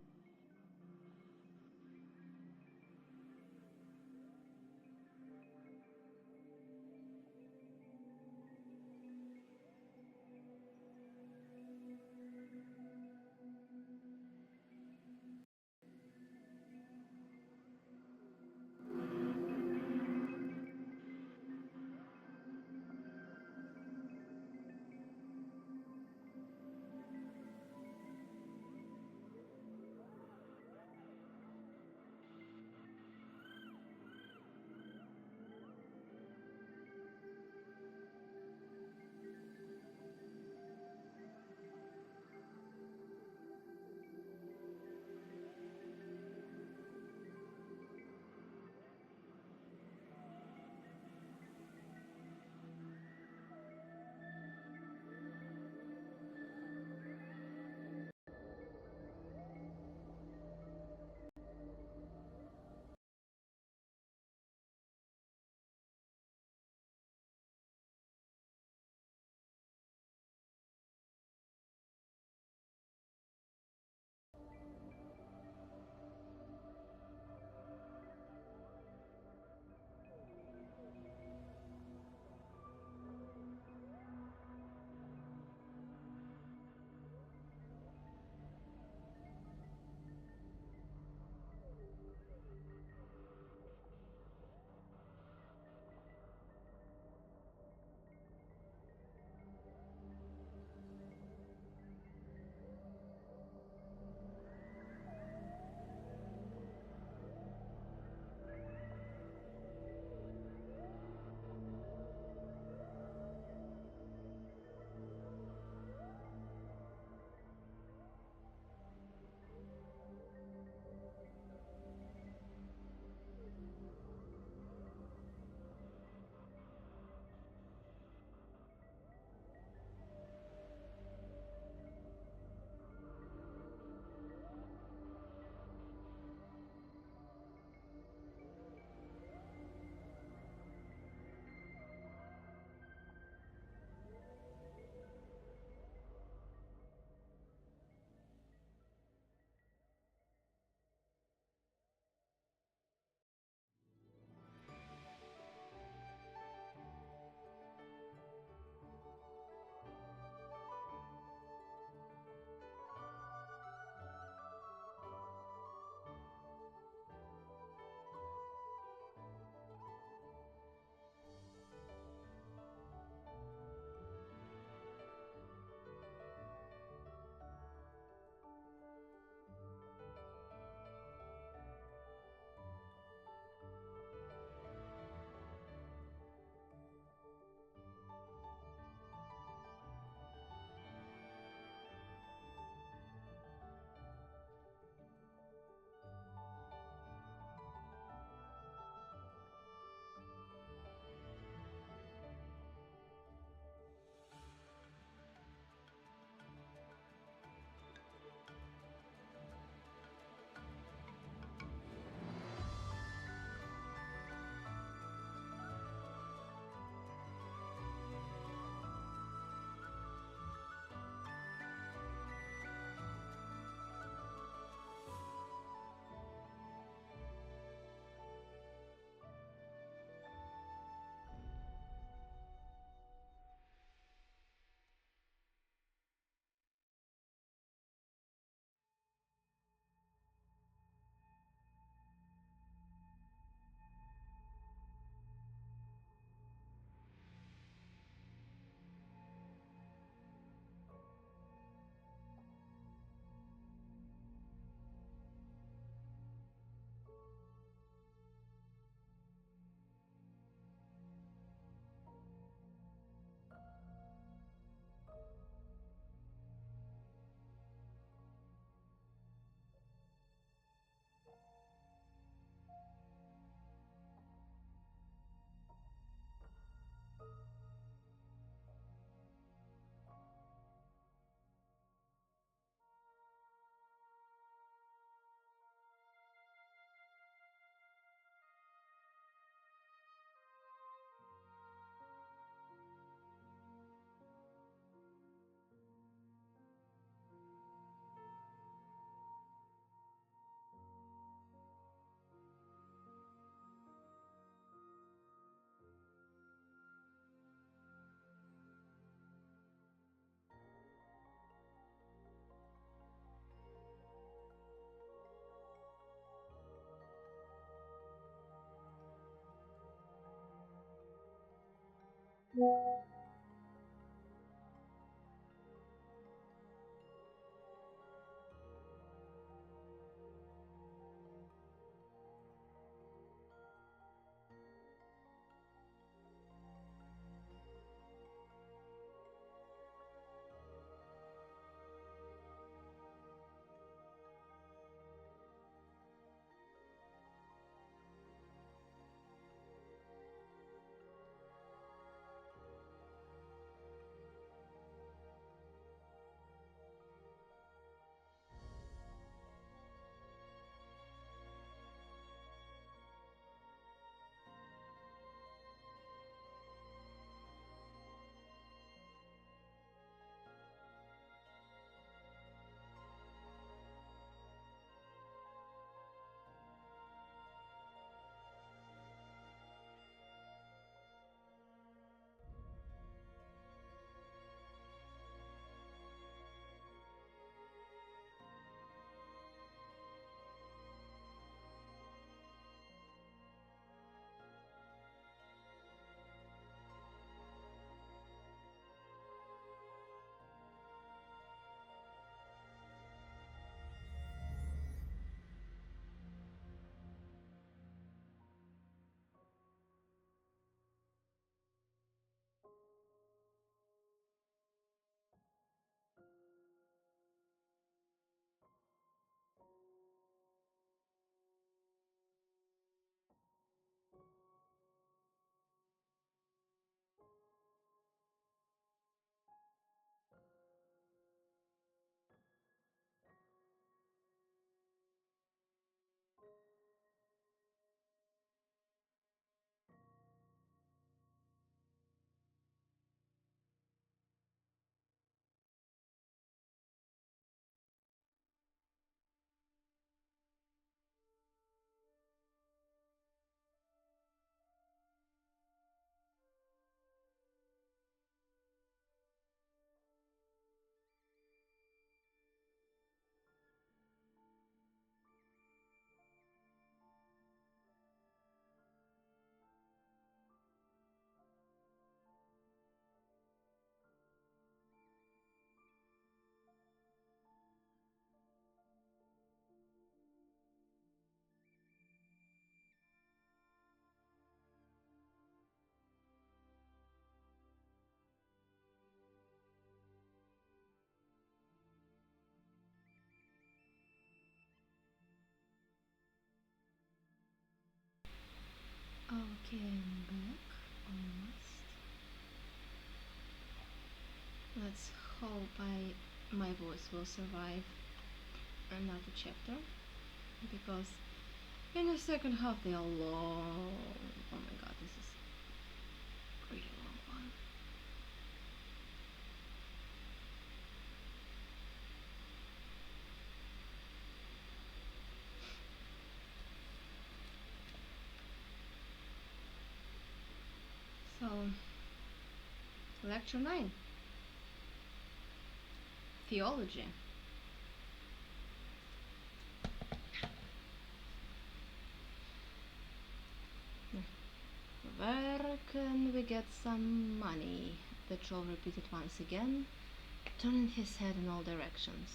Okay, I'm back. Almost. Let's hope my voice will survive another chapter, because in the second half they are long. Oh my god, this is a really long one. So, lecture 9, theology. Where can we get some money? The troll repeated once again, turning his head in all directions.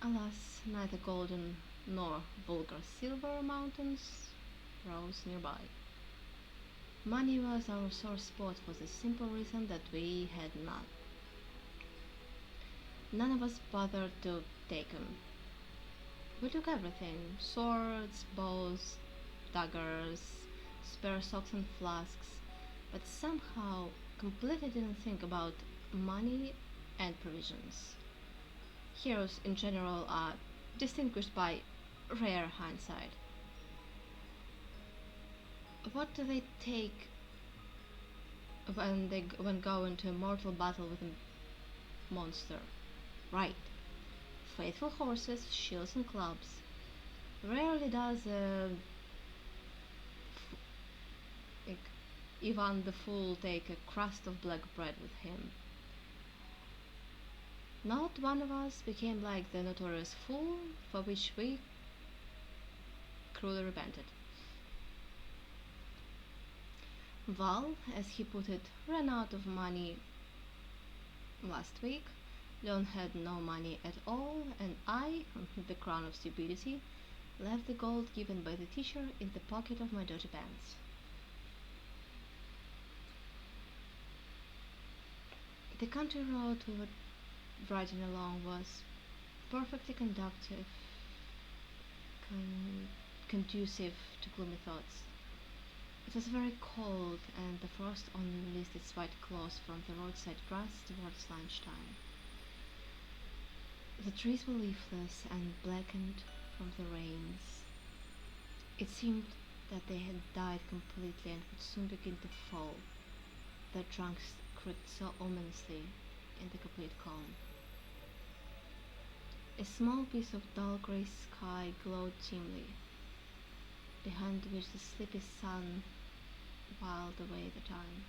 Alas, neither golden nor vulgar silver mountains rose nearby. Money was our sore spot for the simple reason that we had none. None of us bothered to take 'em. We took everything: swords, bows, daggers, spare socks and flasks, but somehow completely didn't think about money and provisions. Heroes in general are distinguished by rare hindsight. What do they take when go into a mortal battle with a monster? Right, faithful horses, shields, and clubs. Rarely does like, Ivan the Fool take a crust of black bread with him. Not one of us became like the notorious fool, for which we cruelly repented. Val, as he put it, ran out of money last week. Leon had no money at all, and I, the crown of stupidity, left the gold given by the teacher in the pocket of my dirty pants. The country road we were riding along was perfectly conducive to gloomy thoughts. It was very cold, and the frost only released its white claws from the roadside grass towards lunchtime. The trees were leafless and blackened from the rains. It seemed that they had died completely and would soon begin to fall. Their trunks creaked so ominously in the complete calm. A small piece of dull grey sky glowed dimly, behind which the sleepy sun whiled away the time.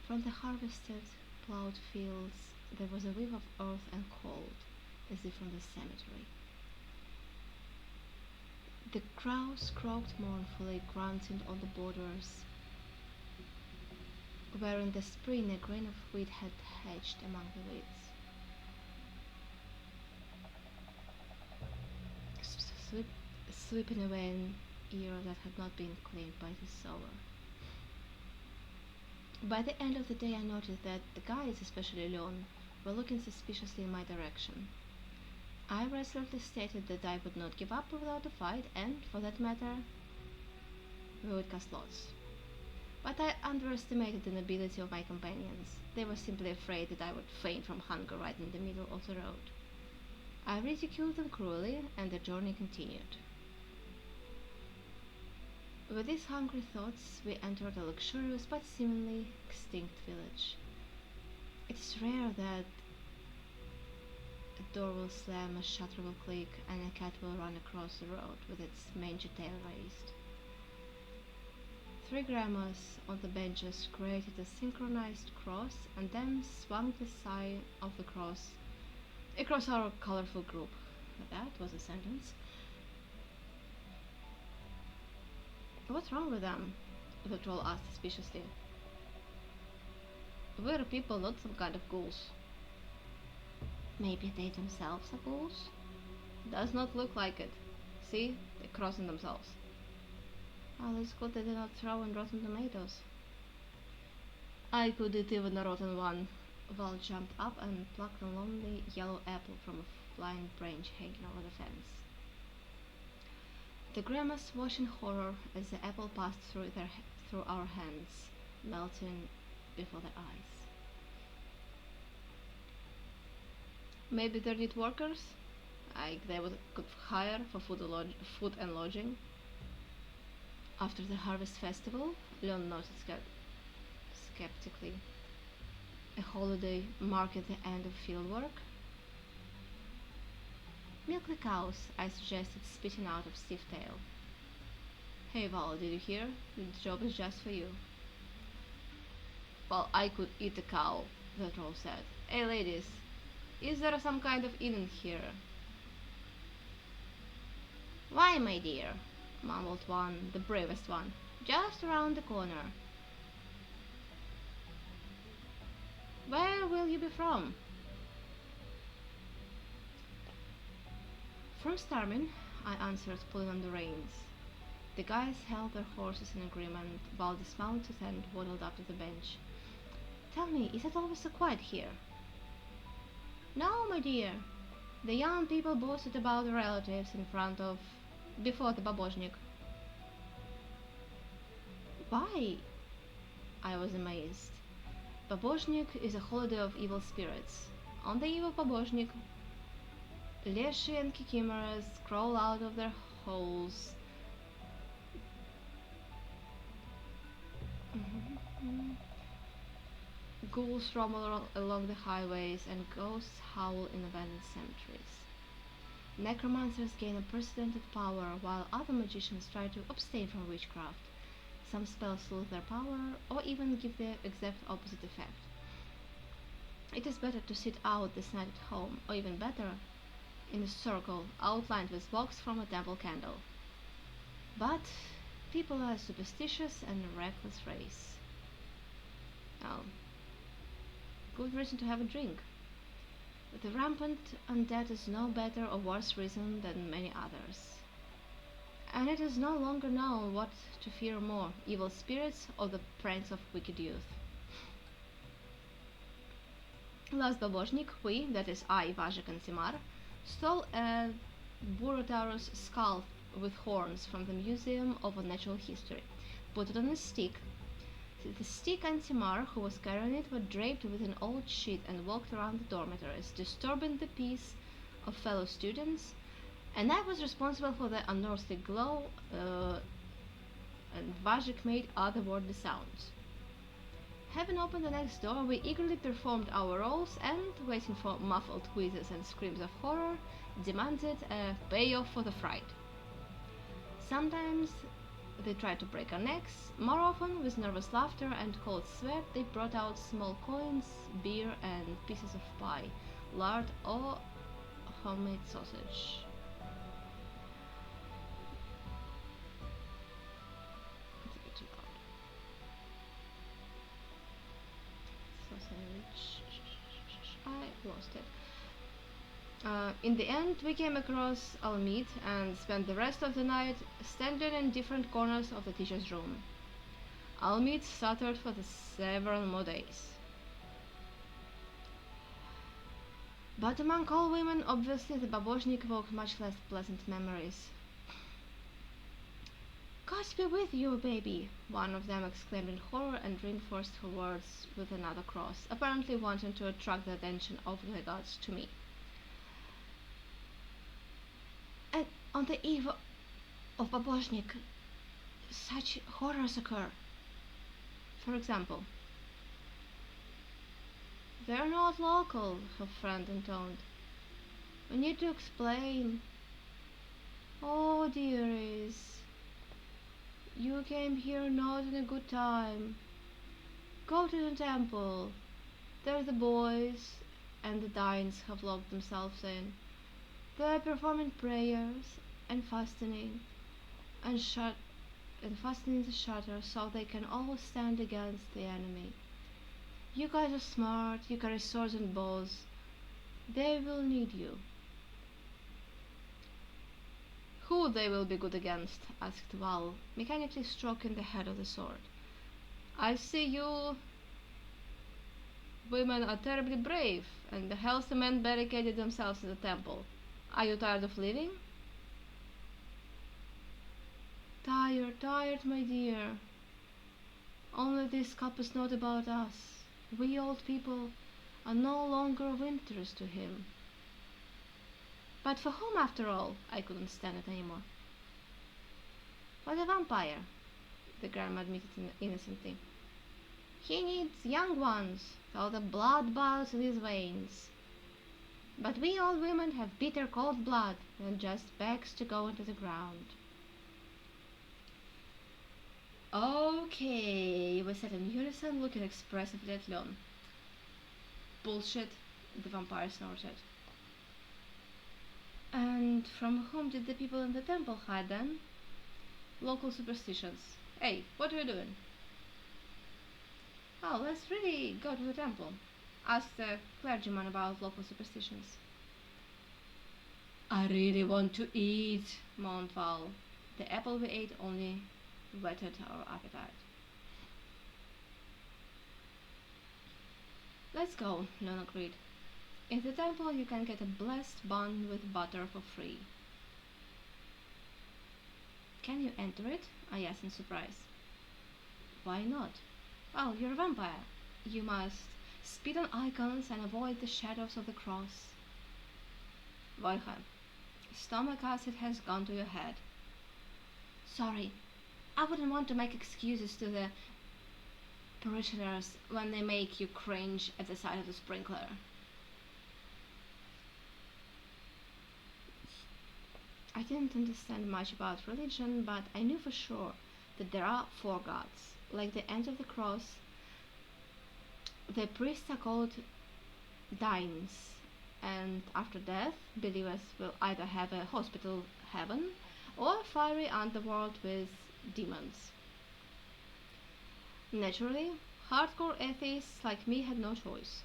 From the harvested, ploughed fields there was a whiff of earth and cold, as if from the cemetery. The crows croaked mournfully, grunting on the borders, where in the spring a grain of wheat had hatched among the weeds. Sweeping away an ear that had not been claimed by the sower. By the end of the day I noticed that the guys, especially Leon, were looking suspiciously in my direction. I resolutely stated that I would not give up without a fight, and, for that matter, we would cast lots. But I underestimated the nobility of my companions. They were simply afraid that I would faint from hunger right in the middle of the road. I ridiculed them cruelly, and the journey continued. With these hungry thoughts, we entered a luxurious but seemingly extinct village. It is rare that a door will slam, a shutter will click, and a cat will run across the road with its mangy tail raised. 3 grandmas on the benches created a synchronized cross and then swung the sign of the cross across our colorful group. That was a sentence. What's wrong with them? The troll asked suspiciously. We're people, not some kind of ghouls. Maybe they themselves are ghouls? Does not look like it. See? They're crossing themselves. Oh, it's good they did not throw in rotten tomatoes. I could eat even a rotten one. Val jumped up and plucked a lonely yellow apple from a flying branch hanging over the fence. The grandmas watched in horror as the apple passed through our hands, melting before their eyes. Maybe they need workers? Like they could hire for food and lodging. After the harvest festival, Leon noted skeptically. A holiday marking the end of field work? Milk the cows, I suggested, spitting out of stiff tail. Hey Val, did you hear? The job is just for you. Well, I could eat a cow, the troll said. Hey ladies, is there some kind of inn here? Why, my dear, mumbled one, the bravest one. Just around the corner. Where will you be from? From Starmin, I answered, pulling on the reins. The guys held their horses in agreement, while dismounted and waddled up to the bench. Tell me, is it always so quiet here? No, my dear. The young people boasted about their relatives before the babozhnik. Why? I was amazed. Babozhnik is a holiday of evil spirits. On the eve of babozhnik, Leshy and Kikimeras crawl out of their holes. Ghouls roam along the highways and ghosts howl in abandoned cemeteries. Necromancers gain unprecedented power while other magicians try to abstain from witchcraft. Some spells lose their power or even give the exact opposite effect. It is better to sit out this night at home, or even better, in a circle outlined with blocks from a temple candle. But people are a superstitious and reckless race. Oh, good reason to have a drink. The rampant undead is no better or worse reason than many others. And it is no longer known what to fear more, evil spirits or the pranks of wicked youth. Last Babozhnik, we, that is I, Vazhik and Simar, stole a Burotaurus skull with horns from the Museum of Natural History, put it on a stick. The stick and Simar, who was carrying it, were draped with an old sheet and walked around the dormitories, disturbing the peace of fellow students, and I was responsible for the unearthly glow, and Vazhik made otherworldly sounds. Having opened the next door, we eagerly performed our roles and, waiting for muffled quizzes and screams of horror, demanded a payoff for the fright. Sometimes they tried to break our necks. More often, with nervous laughter and cold sweat, they brought out small coins, beer, and pieces of pie, lard, or homemade sausage. It's a bit too loud. Sausage. I lost it. In the end, we came across Almid and spent the rest of the night standing in different corners of the teacher's room. Almid stuttered for the several more days. But among all women, obviously the Babozhnik evoked much less pleasant memories. "God be with you, baby!" one of them exclaimed in horror and reinforced her words with another cross, apparently wanting to attract the attention of the gods to me. And on the eve of Babozhnik, such horrors occur. For example, "They're not local," her friend intoned. "We need to explain." "Oh, dearies, you came here not in a good time. Go to the temple. There the boys and the Dains have locked themselves in. They're performing prayers and fastening fastening the shutter so they can all stand against the enemy. You guys are smart, you carry swords and bows. They will need you." "Who they will be good against?" asked Val, mechanically stroking the head of the sword. "I see you women are terribly brave, and the healthy men barricaded themselves in the temple. Are you tired of living?" Tired, my dear. Only this cup is not about us. We old people are no longer of interest to him." "But for whom, after all?" I couldn't stand it anymore. "For the vampire," the grandma admitted innocently. "He needs young ones, so the blood boils in his veins. But we old women have bitter cold blood and just begs to go into the ground." "Okay," we said in unison, looking expressively at Leon. "Bullshit," the vampire snorted. "And from whom did the people in the temple hide then?" "Local superstitions. Hey, what are you doing?" "Oh, let's really go to the temple. Ask the clergyman about local superstitions." "I really want to eat," moaned Val. The apple we ate only whetted our appetite. "Let's go," Leon agreed. "In the temple you can get a blessed bun with butter for free." "Can you enter it?" I asked in surprise. "Why not?" "Well, you're a vampire. You must spit on icons and avoid the shadows of the cross." "Volha, stomach acid has gone to your head." "Sorry, I wouldn't want to make excuses to the parishioners when they make you cringe at the sight of the sprinkler." I didn't understand much about religion, but I knew for sure that there are 4 gods. Like the end of the cross, the priests are called Dains, and after death, believers will either have a hospital heaven or a fiery underworld with demons. Naturally, hardcore atheists like me had no choice.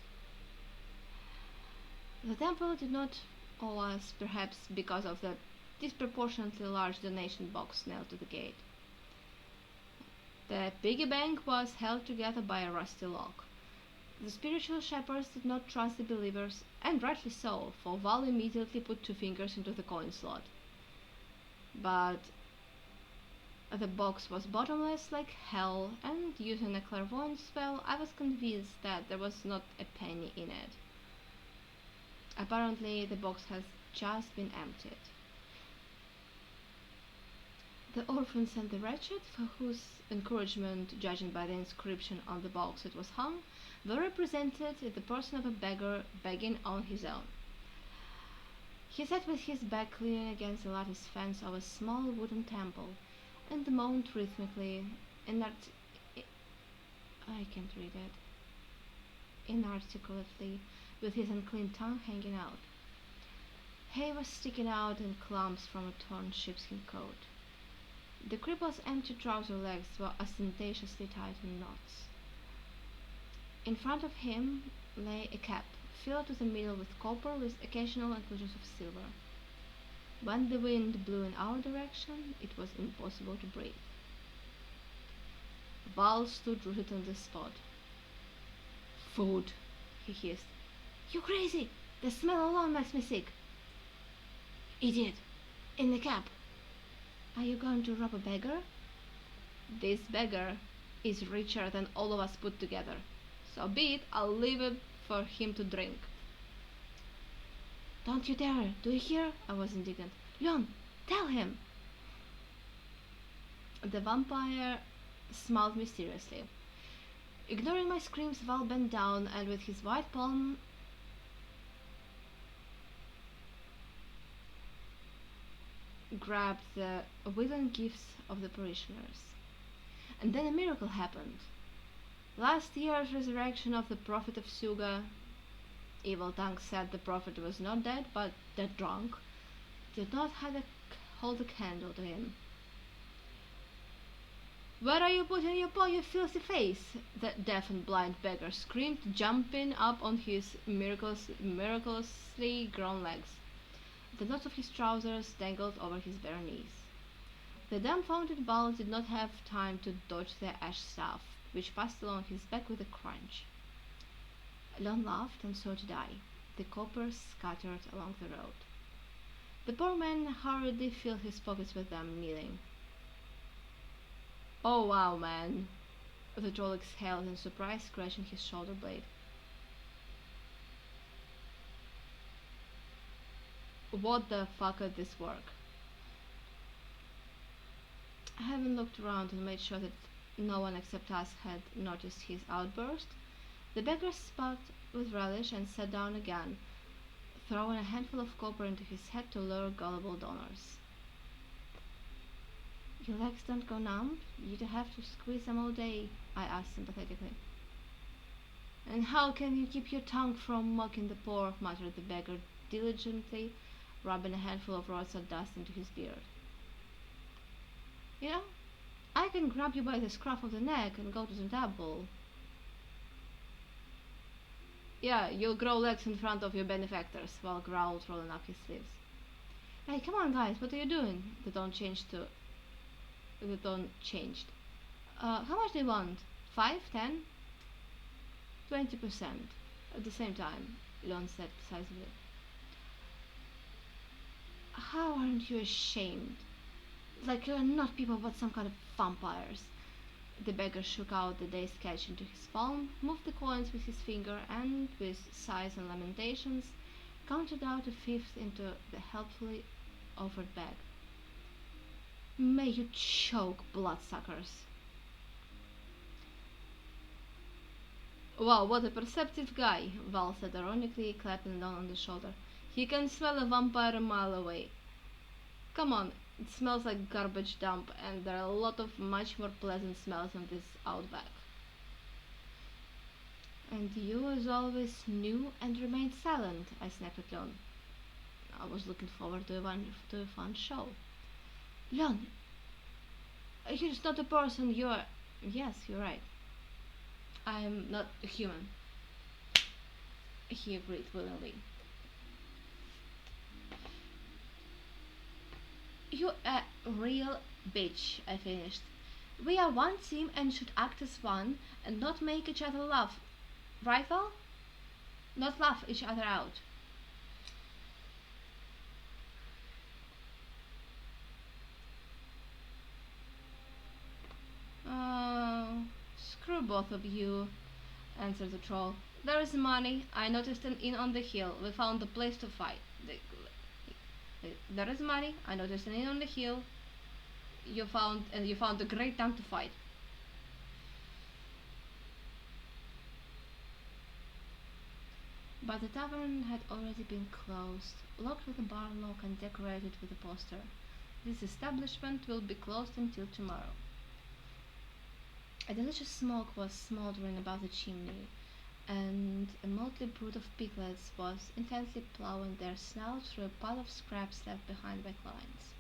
The temple did not owe us, perhaps because of the disproportionately large donation box nailed to the gate. The piggy bank was held together by a rusty lock. The spiritual shepherds did not trust the believers, and rightly so, for Val immediately put 2 fingers into the coin slot. But the box was bottomless like hell, and using a clairvoyant spell, I was convinced that there was not a penny in it. Apparently, the box has just been emptied. The orphans and the wretched, for whose encouragement, judging by the inscription on the box it was hung, were represented in the person of a beggar begging on his own. He sat with his back leaning against the lattice fence of a small wooden temple, and moaned rhythmically, I can't read it, inarticulately, with his unclean tongue hanging out. Hay was sticking out in clumps from a torn sheepskin coat. The cripple's empty trouser legs were ostentatiously tied in knots. In front of him lay a cap, filled to the middle with copper with occasional inclusions of silver. When the wind blew in our direction, it was impossible to breathe. Val stood rooted on the spot. "Food," he hissed. "You crazy! The smell alone makes me sick." "Idiot! In the cap!" "Are you going to rob a beggar?" "This beggar is richer than all of us put together. So be it, I'll leave it for him to drink." "Don't you dare! Do you hear?" I was indignant. "Leon, tell him!" The vampire smiled mysteriously. Ignoring my screams, Val bent down and with his white palm grabbed the willing gifts of the parishioners. And then a miracle happened. Last year's resurrection of the prophet of Suga, evil tongue said the prophet was not dead, but dead drunk, did not hold a candle to him. "Where are you putting your paw, you filthy face?" the deaf and blind beggar screamed, jumping up on his miraculously grown legs. The knots of his trousers dangled over his bare knees. The dumbfounded Bal did not have time to dodge the ash staff, which passed along his back with a crunch. Leon laughed, and so did I. The coppers scattered along the road. The poor man hurriedly filled his pockets with them, kneeling. "Oh wow, man," the troll exhaled in surprise, scratching his shoulder blade. "What the fuck did this work?" Having looked around and made sure that no one except us had noticed his outburst, the beggar spat with relish and sat down again, throwing a handful of copper into his head to lure gullible donors. "Your legs don't go numb? You'd have to squeeze them all day," I asked sympathetically. "And how can you keep your tongue from mocking the poor?" muttered the beggar diligently, rubbing a handful of roadside dust into his beard. "You know, I can grab you by the scruff of the neck and go to the temple." "Yeah, you'll grow legs in front of your benefactors," Val growled, rolling up his sleeves. "Hey, come on, guys, what are you doing?" The tone changed. How much do you want? 5, 10? 20%. At the same time, Leon said decisively. "How aren't you ashamed? Like you're not people but some kind of vampires." The beggar shook out the day's sketch into his palm, moved the coins with his finger, and, with sighs and lamentations, counted out a fifth into the helpfully offered bag. "May you choke, bloodsuckers." "Wow, what a perceptive guy," Val said ironically, clapping Leon on the shoulder. "He can smell a vampire a mile away. Come on, it smells like garbage dump, and there are a lot of much more pleasant smells in this outback." "And you, as always, knew and remained silent," I snapped at Leon. I was looking forward to a fun show. "Leon, He's not a person, you're... Yes, you're right. I am not a human. He agreed willingly. You a real bitch, I finished. We are one team and should act as one and not make each other laugh. Right, Val? Not laugh each other out. Oh, screw both of you, answered the troll. There is money. I noticed an inn on the hill. We found a place to fight. There is money. I noticed an inn on the hill. You found a great time to fight. But the tavern had already been closed, locked with a bar lock and decorated with a poster. This establishment will be closed until tomorrow. A delicious smoke was smouldering above the chimney, and a motley brood of piglets was intensely plowing their snouts through a pile of scraps left behind by clients.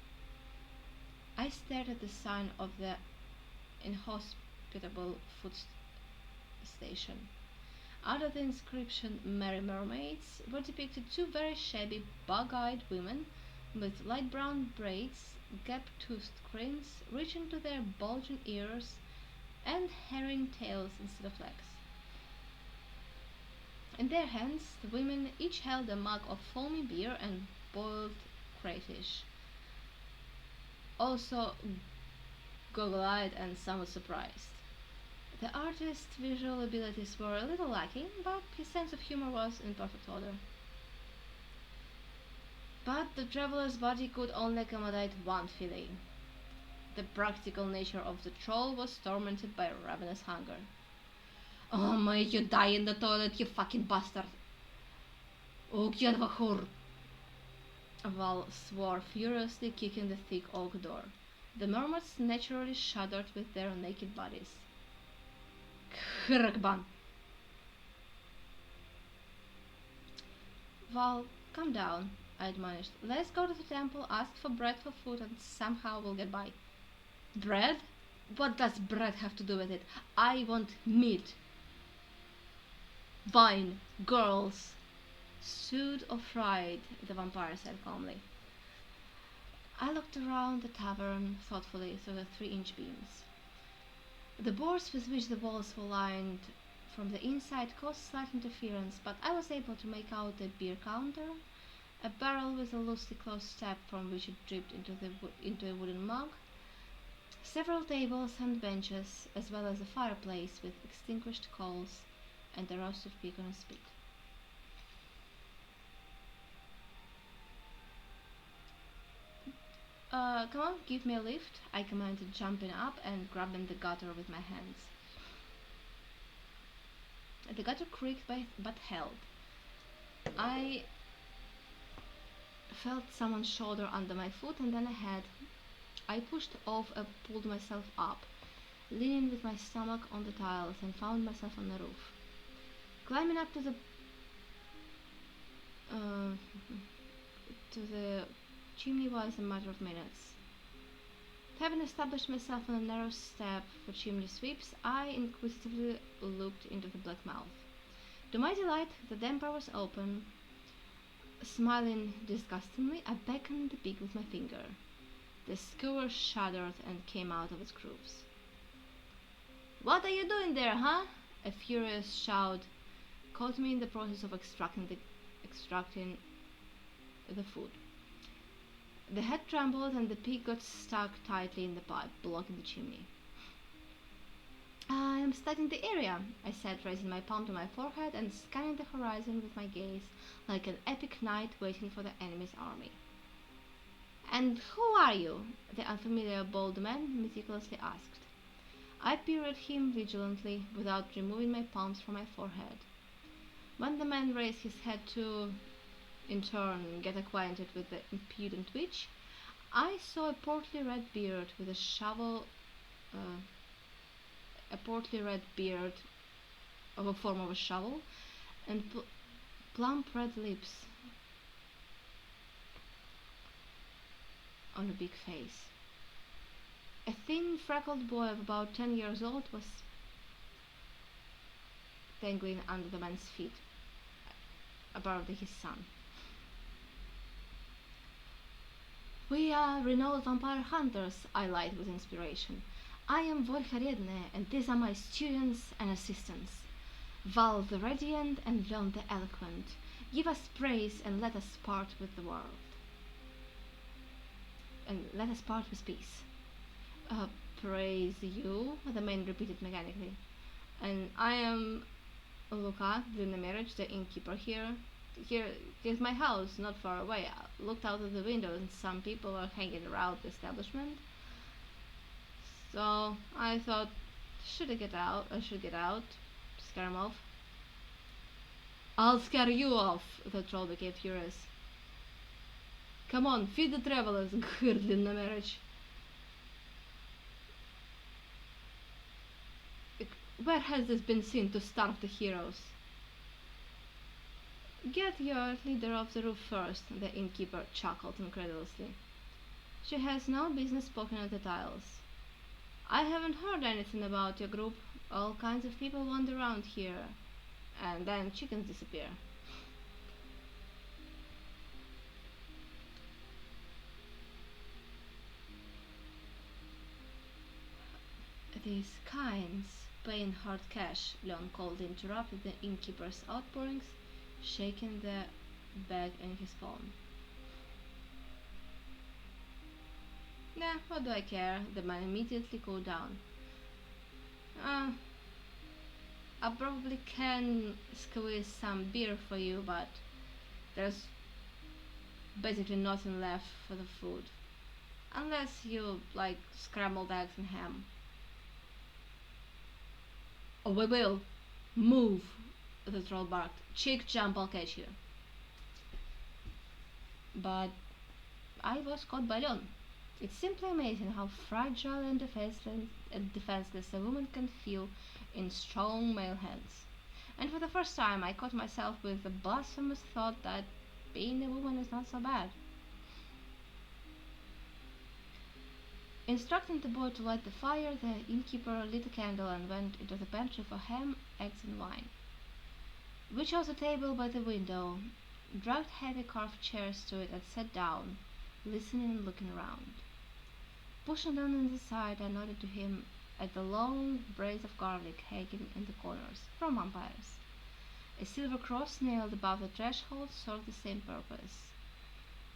I stared at the sign of the inhospitable food station. Under the inscription Merry Mermaids were depicted two very shabby, bug-eyed women with light brown braids, gap-toothed grins reaching to their bulging ears, and herring tails instead of legs. In their hands, the women each held a mug of foamy beer and boiled crayfish. Also goggle-eyed and somewhat surprised. The artist's visual abilities were a little lacking, but his sense of humor was in perfect order. But the traveler's body could only accommodate one feeling. The practical nature of the troll was tormented by ravenous hunger. Oh, may you die in the toilet, you fucking bastard! Oh, Kyanvahur! Val swore furiously, kicking the thick oak door. The mermaids naturally shuddered with their naked bodies. Khrakban! Val, calm down, I admonished. Let's go to the temple, ask for bread for food, and somehow we'll get by. Bread? What does bread have to do with it? I want meat. Wine, girls, stewed or fried, the vampire said calmly. I looked around the tavern thoughtfully through the 3-inch beams. The boards with which the walls were lined from the inside caused slight interference, but I was able to make out a beer counter, a barrel with a loosely closed tap from which it dripped into a wooden mug, several tables and benches, as well as a fireplace with extinguished coals and a roasted pig on a spit. Come on, give me a lift, I commanded, jumping up and grabbing the gutter with my hands. The gutter creaked but held. I felt someone's shoulder under my foot and then a head. I pushed off and pulled myself up, leaning with my stomach on the tiles, and found myself on the roof. Climbing up uh, to the chimney was a matter of minutes. Having established myself on a narrow step for chimney sweeps, I inquisitively looked into the black mouth. To my delight, the damper was open. Smiling disgustingly, I beckoned the pig with my finger. The skewer shuddered and came out of its grooves. "What are you doing there, huh?" A furious shout caught me in the process of extracting the food. The head trembled and the pig got stuck tightly in the pipe, blocking the chimney. "I am studying the area," I said, raising my palm to my forehead and scanning the horizon with my gaze like an epic knight waiting for the enemy's army. "And who are you?" the unfamiliar bald man meticulously asked. I peered at him vigilantly, without removing my palms from my forehead. When the man raised his head to, in turn, get acquainted with the impudent witch, I saw a portly red beard with a portly red beard of a form of a shovel, and plump red lips on a big face. A thin, freckled boy of about 10 years old was dangling under the man's feet, above his son. "We are renowned vampire hunters," I lied with inspiration. "I am Volkaredne, and these are my students and assistants. Val the Radiant and Leon the Eloquent. Give us praise and let us part with the world. And let us part with peace." Uh, Praise you, the man repeated mechanically. "And I am Luca, during the marriage, the innkeeper here. Here's my house, not far away. I looked out of the window and some people are hanging around the establishment. So I thought, I should get out, scare him off." "I'll scare you off," the troll became furious. "Come on, feed the travelers," gurgled the marriage. "Where has this been seen to starve the heroes?" "Get your leader off the roof first," the innkeeper chuckled incredulously. "She has no business poking at the tiles. I haven't heard anything about your group. All kinds of people wander around here, and then chickens disappear." "These kinds pay in hard cash," Leon coldly interrupted the innkeeper's outpourings, shaking the bag in his palm. "Nah, what do I care?" The man immediately cooled down. Uh, I probably can squeeze some beer for you, but there's basically nothing left for the food. Unless you like scrambled eggs and ham." "Oh, we will. Move," the troll barked. "Chick, jump, I'll catch you." But I was caught by Leon. It's simply amazing how fragile and defenseless a woman can feel in strong male hands. And for the first time, I caught myself with the blasphemous thought that being a woman is not so bad. Instructing the boy to light the fire, the innkeeper lit a candle and went into the pantry for ham, eggs, and wine. We chose a table by the window, dragged heavy carved chairs to it, and sat down, listening and looking around. Pushing down on the side, I nodded to him at the long brace of garlic hanging in the corners, from vampires. A silver cross nailed above the threshold served the same purpose.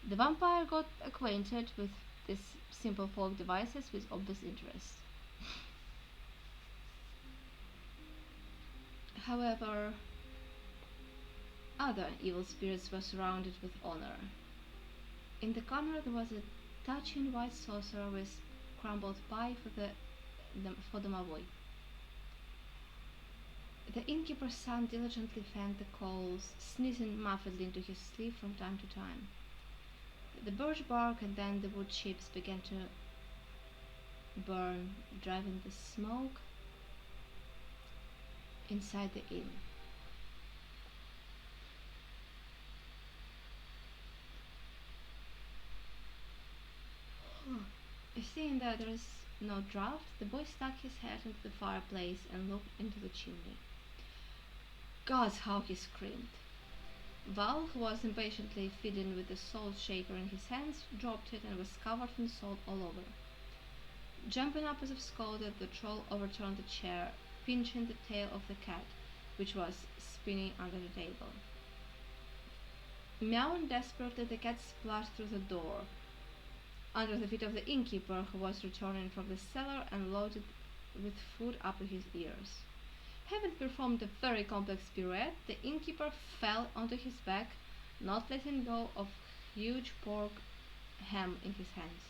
The vampire got acquainted with these simple folk devices with obvious interest. However, other evil spirits were surrounded with honor. In the corner there was a touching white saucer with crumbled pie for the Mavoy. The innkeeper's son diligently fanned the coals, sneezing muffledly into his sleeve from time to time. The birch bark and then the wood chips began to burn, driving the smoke inside the inn. Seeing that there is no draught, the boy stuck his head into the fireplace and looked into the chimney. God, how he screamed! Val, who was impatiently fiddling with the salt shaker in his hands, dropped it and was covered in salt all over. Jumping up as if scolded, the troll overturned the chair, pinching the tail of the cat, which was spinning under the table. Meowing desperately, the cat splashed through the door, under the feet of the innkeeper, who was returning from the cellar and loaded with food up to his ears. Having performed a very complex pirouette, the innkeeper fell onto his back, not letting go of huge pork ham in his hands.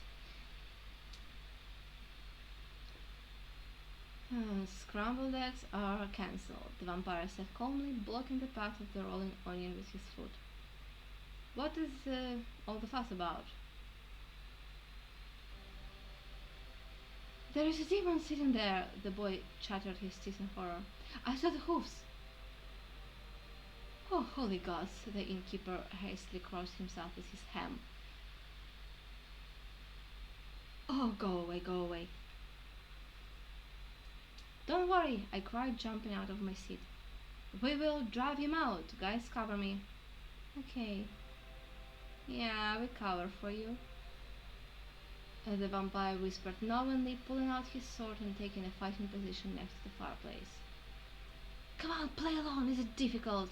Scrambled eggs are cancelled, the vampire said calmly, blocking the path of the rolling onion with his foot. What is all the fuss about? There is a demon sitting there, the boy chattered, his teeth in horror. I saw the hoofs. Oh, holy gods, the innkeeper hastily crossed himself with his ham. Oh, go away, go away. Don't worry, I cried, jumping out of my seat. We will drive him out. Guys, cover me. Okay. Yeah, we cover for you. The vampire whispered knowingly, pulling out his sword and taking a fighting position next to the fireplace. Come on, play along, is it difficult?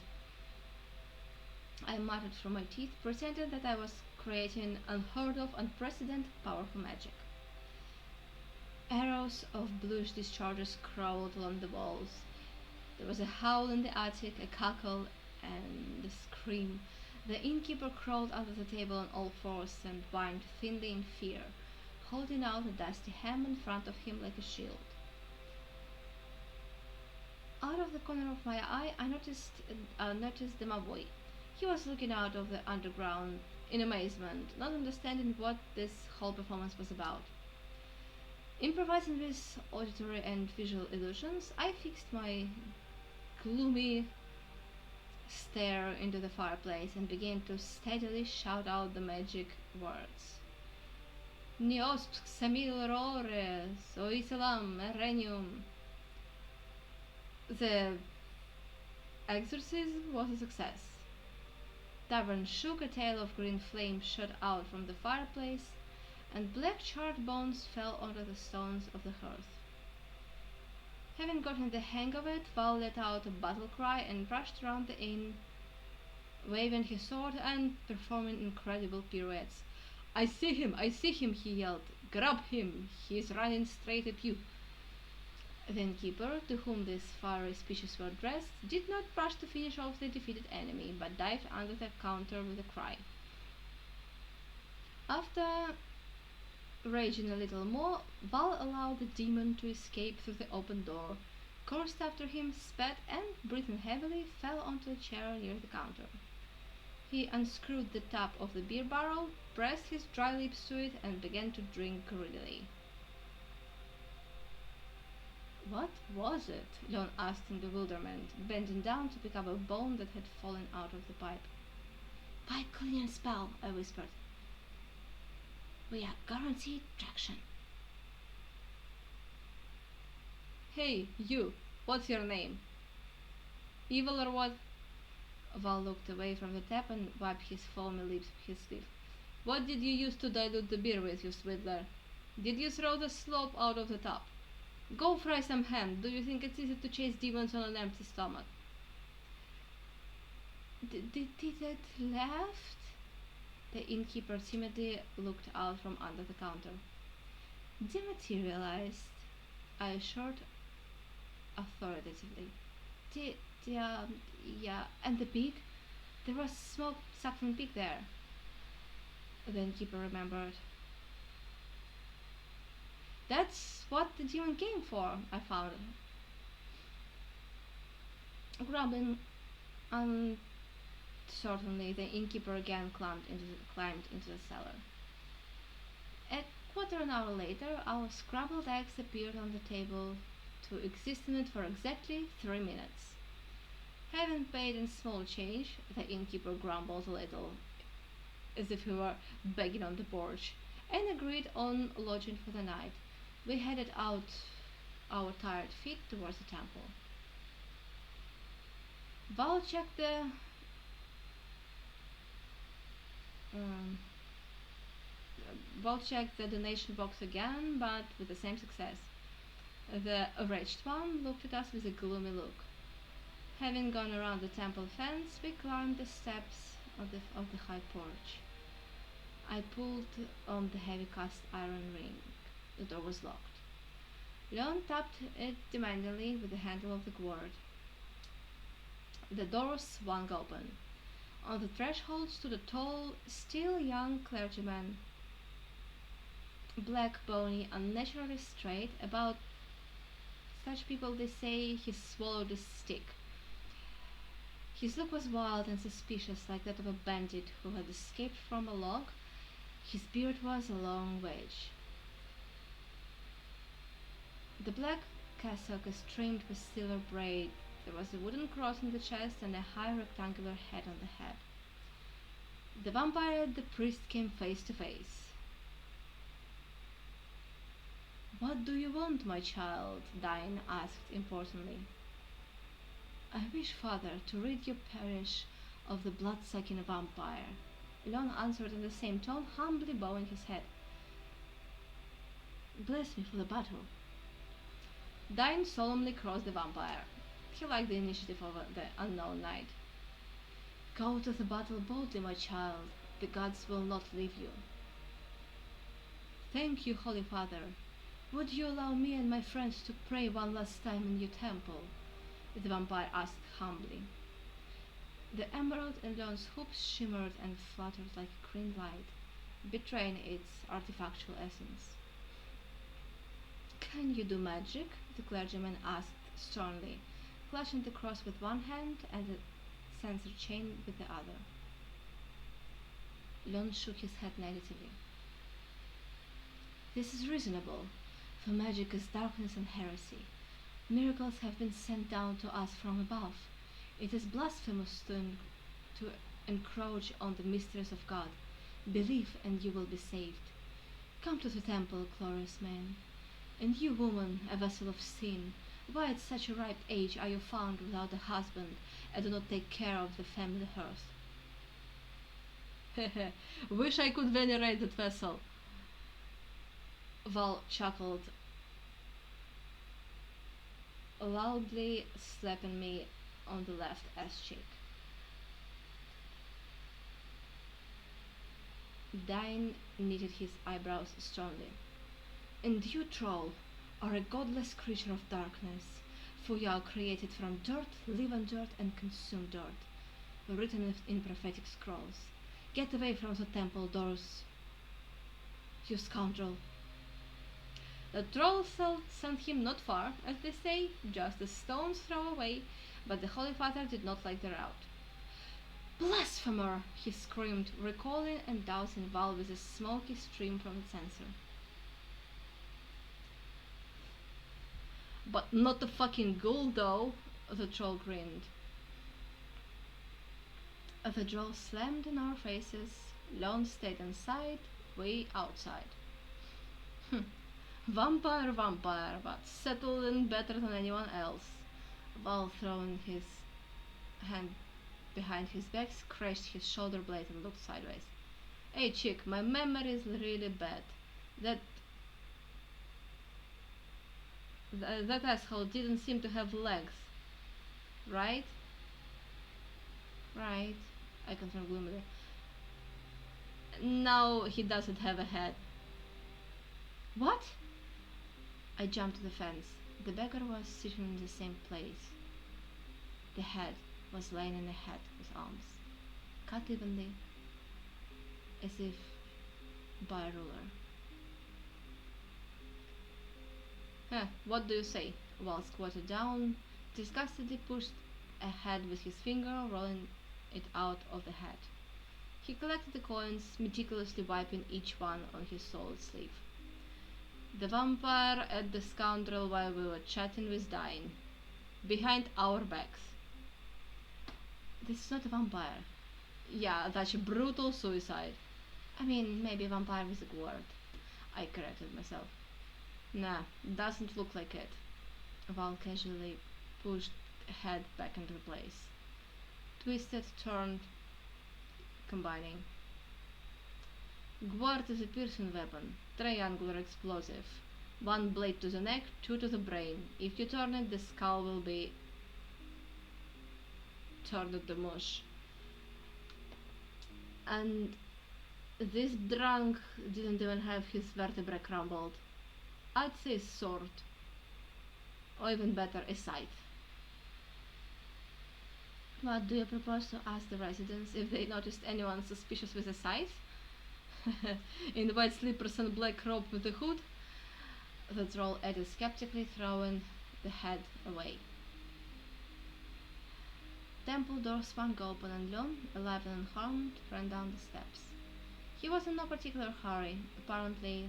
I muttered through my teeth, pretending that I was creating unheard of, unprecedented, powerful magic. Arrows of bluish discharges crawled along the walls. There was a howl in the attic, a cackle, and a scream. The innkeeper crawled out of the table on all fours and whined thinly in fear, holding out a dusty ham in front of him like a shield. Out of the corner of my eye, I noticed the boy. He was looking out of the underground in amazement, not understanding what this whole performance was about. Improvising with auditory and visual illusions, I fixed my gloomy stare into the fireplace and began to steadily shout out the magic words. Neosp xamil rores, oiselam erenium. The exorcism was a success. Tavern shook, a tail of green flame shot out from the fireplace, and black charred bones fell onto the stones of the hearth. Having gotten the hang of it, Val let out a battle cry and rushed around the inn, waving his sword and performing incredible pirouettes. I see him! I see him! He yelled. Grab him! He is running straight at you! The innkeeper, to whom these fiery speeches were addressed, did not rush to finish off the defeated enemy, but dived under the counter with a cry. After raging a little more, Val allowed the demon to escape through the open door, coursed after him, spat, and, breathing heavily, fell onto a chair near the counter. He unscrewed the tap of the beer barrel, pressed his dry lips to it, and began to drink greedily. What was it? Leon asked in bewilderment, bending down to pick up a bone that had fallen out of the pipe. Pipe cleaning spell, I whispered. We are guaranteed traction. Hey, you! What's your name? Evil or what? Val looked away from the tap and wiped his foamy lips with his sleeve. What did you use to dilute the beer with, you swindler? Did you throw the slop out of the tub? Go fry some ham. Do you think it's easy to chase demons on an empty stomach? Did it left? The innkeeper timidly looked out from under the counter. Dematerialized, I assured authoritatively. Yeah, and the pig? There was smoke sucked pig there. The innkeeper remembered. That's what the demon came for, I found. Grumbling uncertainly, the innkeeper again climbed into the cellar. A quarter an hour later, our scrambled eggs appeared on the table to exist in it for exactly 3 minutes. Having paid in small change, the innkeeper grumbled a little, as if he were begging on the porch, and agreed on lodging for the night. We headed out our tired feet towards the temple. Val checked the donation box again, but with the same success. The enraged one looked at us with a gloomy look. Having gone around the temple fence, we climbed the steps of the high porch. I pulled on the heavy cast iron ring. The door was locked. Leon tapped it demandingly with the handle of the gourd. The door swung open. On the threshold stood a tall, still young clergyman, black, bony, unnaturally straight. About such people, they say, he swallowed a stick. His look was wild and suspicious, like that of a bandit who had escaped from a log. His beard was a long wedge. The black cassock is trimmed with silver braid. There was a wooden cross on the chest and a high rectangular head on the head. The vampire and the priest came face to face. What do you want, my child? Dain asked importantly. I wish, father, to rid your parish of the blood-sucking vampire. Leon answered in the same tone, humbly bowing his head. Bless me for the battle. Dain solemnly crossed the vampire. He liked the initiative of the unknown knight. Go to the battle boldly, my child. The gods will not leave you. Thank you, Holy Father. Would you allow me and my friends to pray one last time in your temple? The vampire asked humbly. The emerald in Leon's hoops shimmered and fluttered like a green light, betraying its artifactual essence. Can you do magic? The clergyman asked sternly, clutching the cross with one hand and the censer chain with the other. Leon shook his head negatively. This is reasonable, for magic is darkness and heresy. Miracles have been sent down to us from above. It is blasphemous to encroach on the mysteries of God. Believe and you will be saved. Come to the temple, glorious man. And you, woman, a vessel of sin, why at such a ripe age are you found without a husband and do not take care of the family hearth? Wish I could venerate that vessel. Val chuckled, loudly slapping me on the left ass cheek. Dain knitted his eyebrows sternly. And you, troll, are a godless creature of darkness, for you are created from dirt, live on dirt, and consume dirt, written in prophetic scrolls. Get away from the temple doors, you scoundrel. The troll sent him not far, as they say, just a stone's throw away, but the Holy Father did not like the route. Blasphemer! He screamed, recoiling and dousing Val with a smoky stream from the censer. But not the fucking ghoul, though, the troll grinned. The door slammed in our faces. Lone stayed inside, we outside. Vampire, but settled in better than anyone else. Val, throwing his hand behind his back, scratched his shoulder blade and looked sideways. Hey chick, my memory is really bad. That asshole didn't seem to have legs. Right? Right, I confirmed gloomily. No, he doesn't have a head. What? I jumped to the fence. The beggar was sitting in the same place. The head was laying in a hat with arms, cut evenly, as if by a ruler. What do you say? Wall squatted down, disgustedly pushed ahead with his finger, rolling it out of the hat. He collected the coins, meticulously wiping each one on his solid sleeve. The vampire ate the scoundrel while we were chatting with Dain, behind our backs. This is not a vampire. Yeah, that's a brutal suicide. I mean, maybe vampire is a word. I corrected myself. Nah, doesn't look like it. Val casually pushed head back into place. Twisted, turned, combining. Gwart is a piercing weapon, triangular explosive. One blade to the neck, two to the brain. If you turn it, the skull will be turned to mush. And this drunk didn't even have his vertebrae crumbled. I'd say a sword. Or even better, a scythe. What do you propose to ask the residents if they noticed anyone suspicious with a scythe? In white slippers and black robe with a hood? The troll added skeptically, throwing the head away. Temple door swung open and Leon, alive and unharmed, ran down the steps. He was in no particular hurry. Apparently,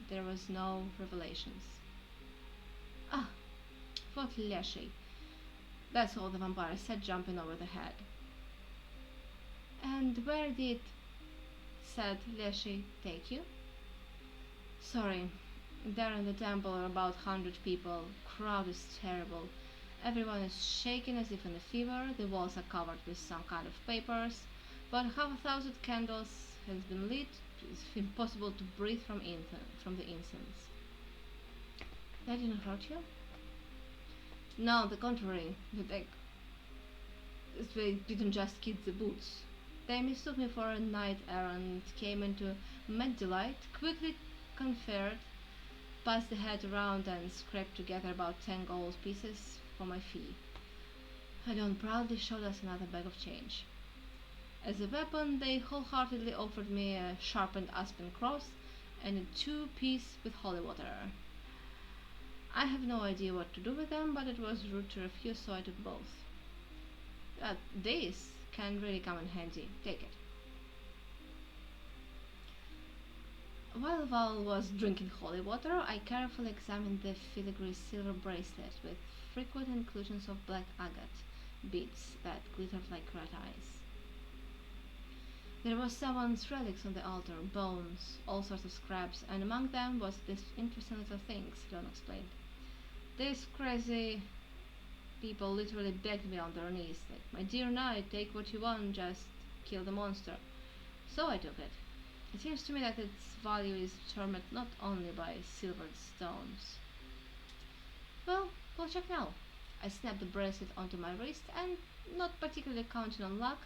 there was no revelations. Ah, thought Leshy. That's all the vampire said, jumping over the head. And where did, said Leshy, take you? Sorry, There in the temple are about 100 people. Crowd is terrible. Everyone is shaking as if in a fever. The walls are covered with some kind of papers. But half a thousand candles has been lit. It's impossible to breathe from the incense. That didn't hurt you? No, the contrary. They didn't just kick the boots. They mistook me for a knight errant, came into mad delight, quickly conferred, passed the hat around and scraped together about 10 gold pieces for my fee. Hadon proudly showed us another bag of change. As a weapon, they wholeheartedly offered me a sharpened aspen cross and a 2-piece with holy water. I have no idea what to do with them, but it was rude to refuse, so I took both. This can really come in handy. Take it. While Val was drinking holy water, I carefully examined the filigree silver bracelet with frequent inclusions of black agate beads that glittered like rat eyes. There were someone's relics on the altar, bones, all sorts of scraps, and among them was this interesting little thing, Don explained. These crazy people literally begged me on their knees, like, my dear knight, take what you want, just kill the monster. So I took it. It seems to me that its value is determined not only by silvered stones. Well, we'll check now. I snapped the bracelet onto my wrist and, not particularly counting on luck,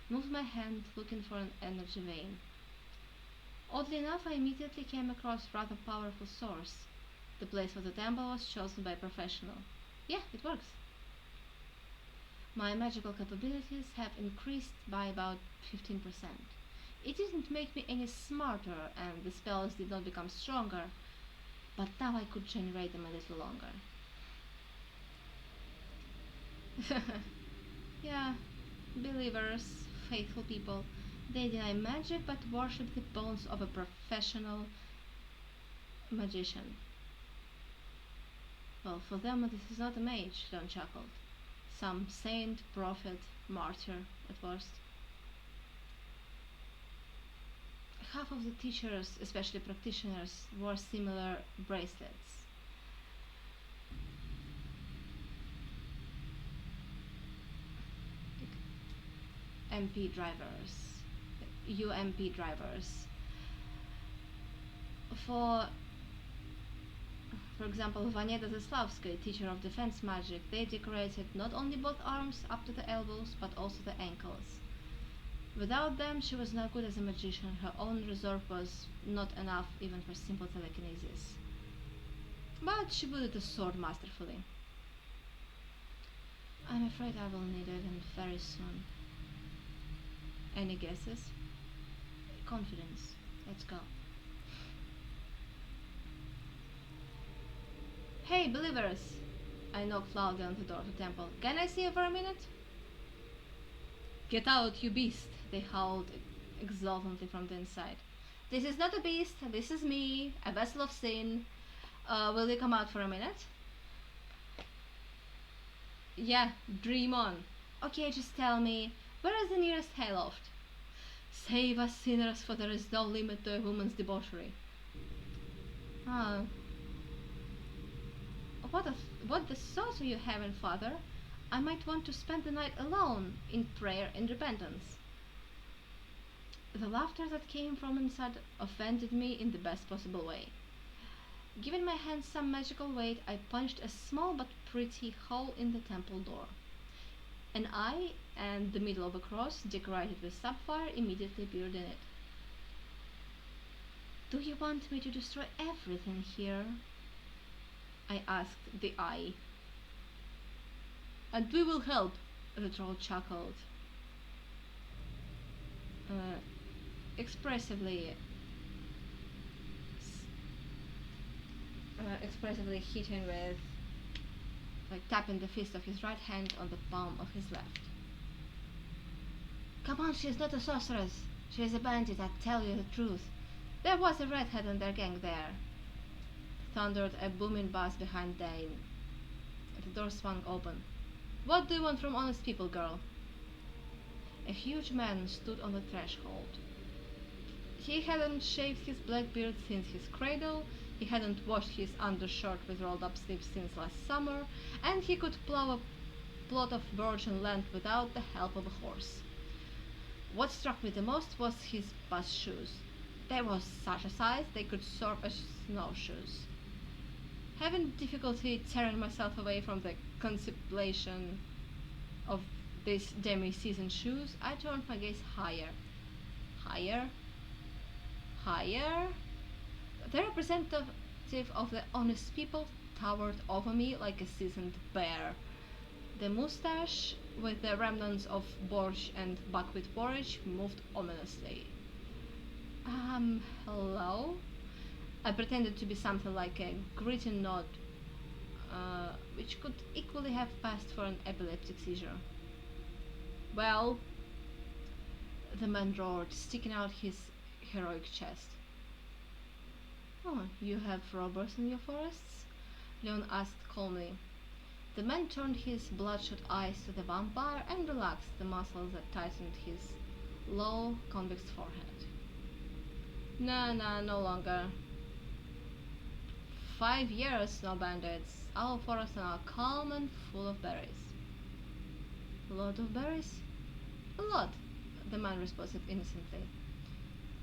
moved my hand looking for an energy vein. Oddly enough, I immediately came across a rather powerful source. The place for the temple was chosen by a professional. Yeah, it works. My magical capabilities have increased by about 15%. It didn't make me any smarter, and the spells did not become stronger, but now I could generate them a little longer. Yeah, believers, faithful people, they deny magic but worship the bones of a professional magician. Well, for them this is not a mage, Don chuckled. Some saint, prophet, martyr, at worst. Half of the teachers, especially practitioners, wore similar bracelets. MP drivers, UMP drivers. For example, Vaneta Zaslavsky, teacher of defense magic, they decorated not only both arms up to the elbows, but also the ankles. Without them, she was not good as a magician. Her own reserve was not enough even for simple telekinesis. But she wielded a sword masterfully. I'm afraid I will need it, and very soon. Any guesses? Confidence. Let's go. Hey, believers! I knocked loudly on the door of the temple. Can I see you for a minute? Get out, you beast! They howled exultantly from the inside. This is not a beast, this is me, a vessel of sin. Will you come out for a minute? Yeah, dream on. Okay, just tell me, where is the nearest hayloft? Save us sinners, for there is no limit to a woman's debauchery. Ah. What the sauce are you having, Father? I might want to spend the night alone, in prayer and repentance. The laughter that came from inside offended me in the best possible way. Giving my hand some magical weight, I punched a small but pretty hole in the temple door. An eye and the middle of a cross, decorated with sapphire, immediately appeared in it. Do you want me to destroy everything here? I asked the eye. And we will help, the troll chuckled. Expressively hitting with, tapping the fist of his right hand on the palm of his left. Come on, she's not a sorceress. She's a bandit, I tell you the truth. There was a redhead in their gang there. Thundered a booming bass behind Dane. The door swung open. What do you want from honest people, girl? A huge man stood on the threshold. He hadn't shaved his black beard since his cradle, He hadn't washed his undershirt with rolled up sleeves since last summer, and he could plow a plot of virgin land without the help of a horse. What struck me the most was his bus shoes. They were such a size they could serve as snowshoes. Having difficulty tearing myself away from the contemplation of these demi-season shoes, I turned my gaze higher. Higher? Higher? The representative of the honest people towered over me like a seasoned bear. The moustache, with the remnants of borscht and buckwheat porridge, moved ominously. Hello? I pretended to be something like a gritty nod, which could equally have passed for an epileptic seizure. Well, the man roared, sticking out his heroic chest. Oh, you have robbers in your forests? Leon asked calmly. The man turned his bloodshot eyes to the vampire and relaxed the muscles that tightened his low, convex forehead. No longer. 5 years, no bandits. Our forests are calm and full of berries. A lot of berries? A lot, the man responded innocently.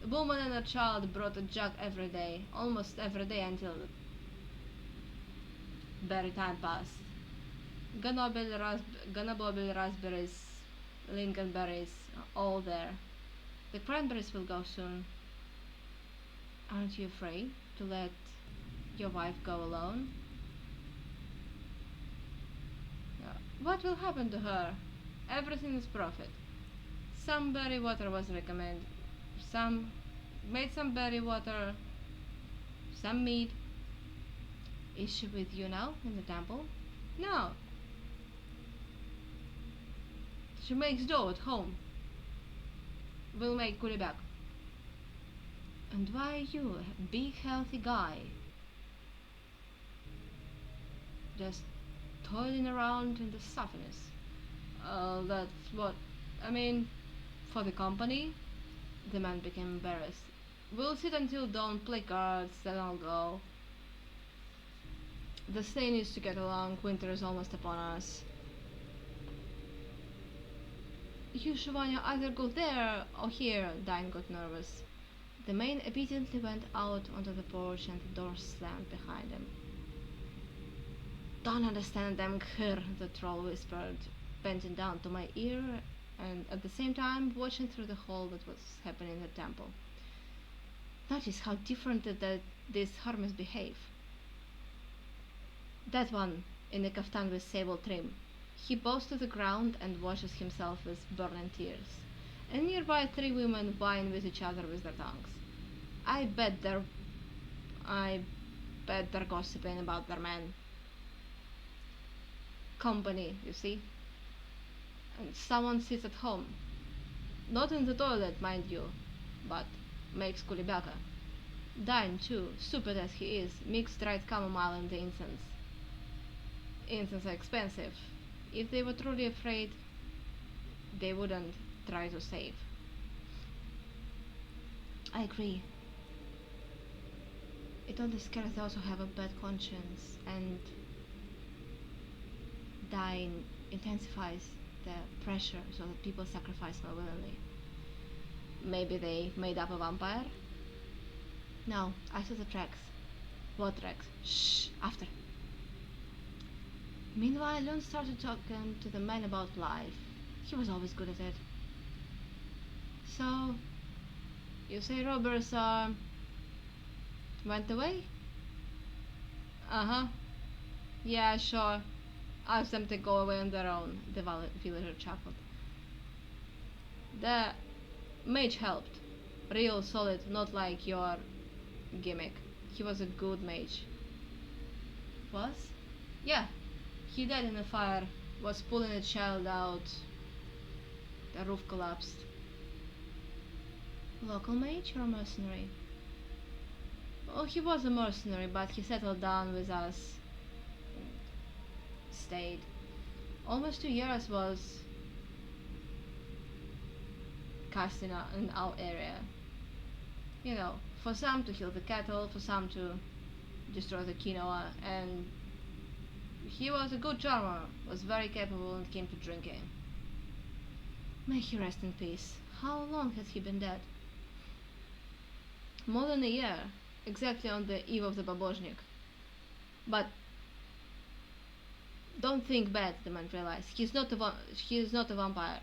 A woman and a child brought a jug every day, almost every day until berry time passed. Ganobobil raspberries, lingonberries, all there. The cranberries will go soon. Aren't you afraid to let your wife go alone? Yeah. What will happen to her? Everything is profit. Some berry water was recommended. Some made some berry water. Some meat. Is she with you now in the temple? No. She makes dough at home. We'll make curry back. And why you, a big healthy guy, just toiling around in the softness? That's what I mean. For the company? The man became embarrassed. We'll sit until dawn, play cards, then I'll go. The sleigh needs to get along. Winter is almost upon us. You, Shivanya, either go there or here. Diane got nervous. The man obediently went out onto the porch and the door slammed behind him. Don't understand them, grr, the troll whispered, bending down to my ear and at the same time watching through the hole that was happening in the temple. Notice how different these hermits behave. That one in the kaftan with sable trim. He bows to the ground and washes himself with burning tears. And nearby 3 women whine with each other with their tongues. I bet they're gossiping about their men. Company, you see. And someone sits at home. Not in the toilet, mind you, but makes kulibaka. Dine, too, stupid as he is, mixed dried chamomile in the incense. Incense are expensive. If they were truly afraid, they wouldn't try to save. I agree. It only scares those who have a bad conscience, and dying intensifies the pressure so that people sacrifice more willingly. Maybe they made up a vampire? No, I saw the tracks. What tracks? Shh, after. Meanwhile, Leon started talking to the man about life. He was always good at it. So, you say robbers went away? Uh-huh. Yeah, sure. Ask them to go away on their own, the villager chuckled. The mage helped. Real solid, not like your gimmick. He was a good mage. Was? Yeah. He died in a fire, was pulling a child out. The roof collapsed. Local mage or mercenary? Oh, he was a mercenary, but he settled down with us. Stayed. Almost 2 years was cast in our area. You know, for some to heal the cattle, for some to destroy the quinoa, and he was a good charmer, was very capable when it came to drinking. May he rest in peace. How long has he been dead? More than a year, exactly on the eve of the babozhnik. But don't think bad, the man realized. He is not a vampire.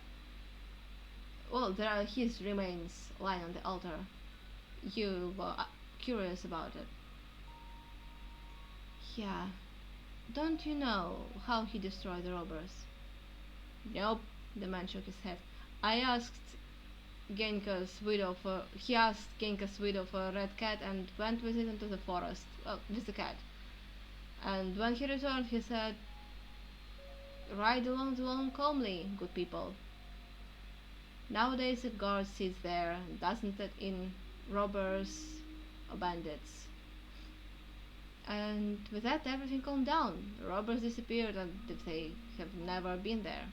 Well, there are his remains lying on the altar. You were curious about it. Yeah. Don't you know how he destroyed the robbers? Nope, the man shook his head. I asked he asked Genka's widow for a red cat and went with it into the forest. Well, with the cat. And when he returned, he said, "Ride along the lawn calmly, good people. Nowadays a guard sits there, doesn't let in robbers or bandits." And with that, everything calmed down. The robbers disappeared and they have never been there.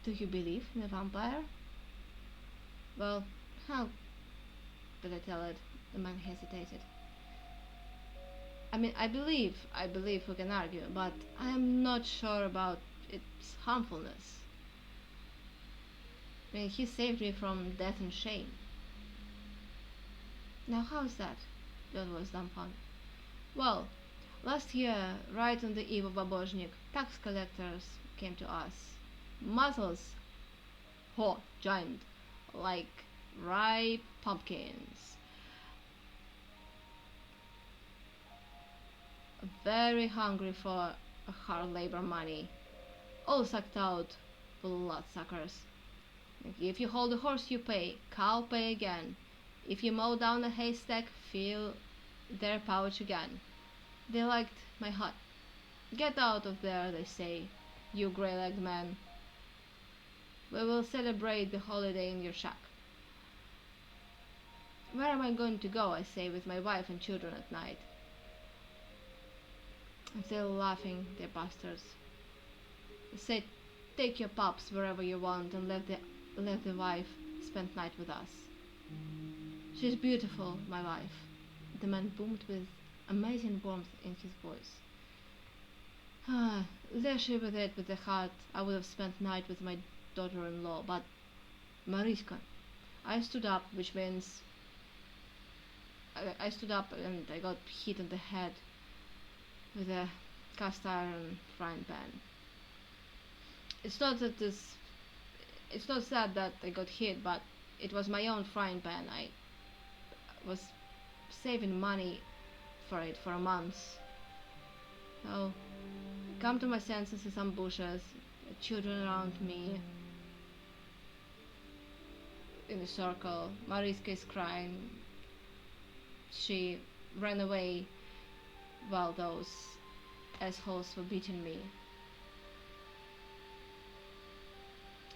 Do you believe in a vampire? Well, how did I tell it? The man hesitated. I mean, I believe we can argue, but I am not sure about its harmfulness. I mean, he saved me from death and shame. Now, how is that? John was dumbfounded. Well, last year, right on the eve of babozhnik, tax collectors came to us. Muzzles, giant, like ripe pumpkins. Very hungry for hard labor money. All sucked out, bloodsuckers. If you hold a horse, you pay. Cow, pay again. If you mow down a haystack, fill their pouch again. They liked my hut. Get out of there, they say, you grey-legged man. We will celebrate the holiday in your shack. Where am I going to go, I say, with my wife and children at night? And they're laughing, they're bastards. They say, take your pups wherever you want and let the wife spend night with us. She's beautiful, my wife. The man boomed with amazing warmth in his voice. There she with it with the heart. I would have spent night with my daughter-in-law, but Mariska. I stood up, which means I stood up and I got hit on the head with a cast iron frying pan. It's not sad that I got hit, but it was my own frying pan. I was saving money for it for a month. So, come to my senses in some bushes, children around me in a circle. Mariska is crying. She ran away while those assholes were beating me.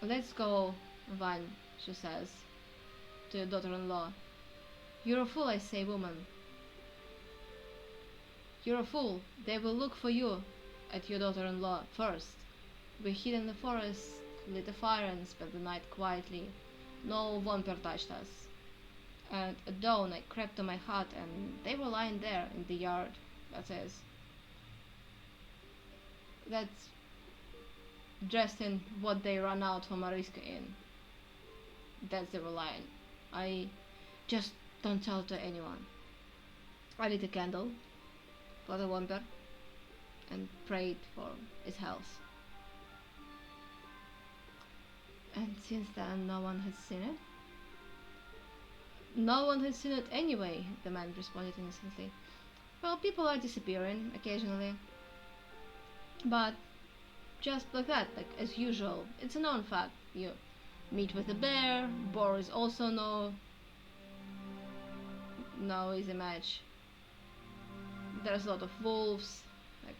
Let's go, Van, she says to your daughter-in-law. You're a fool, I say, woman. You're a fool. They will look for you at your daughter-in-law first. We hid in the forest, lit a fire and spent the night quietly. No vampire touched us. And at dawn I crept to my hut and they were lying there in the yard. That's dressed in what they ran out for Mariska in. That's they were lying. I just don't tell to anyone. I lit a candle for the vampire and prayed for his health. And since then no one has seen it? No one has seen it anyway, the man responded innocently. Well, people are disappearing occasionally. But just like that, like as usual. It's a known fact. You meet with a bear, boar is also no easy match. There's a lot of wolves, like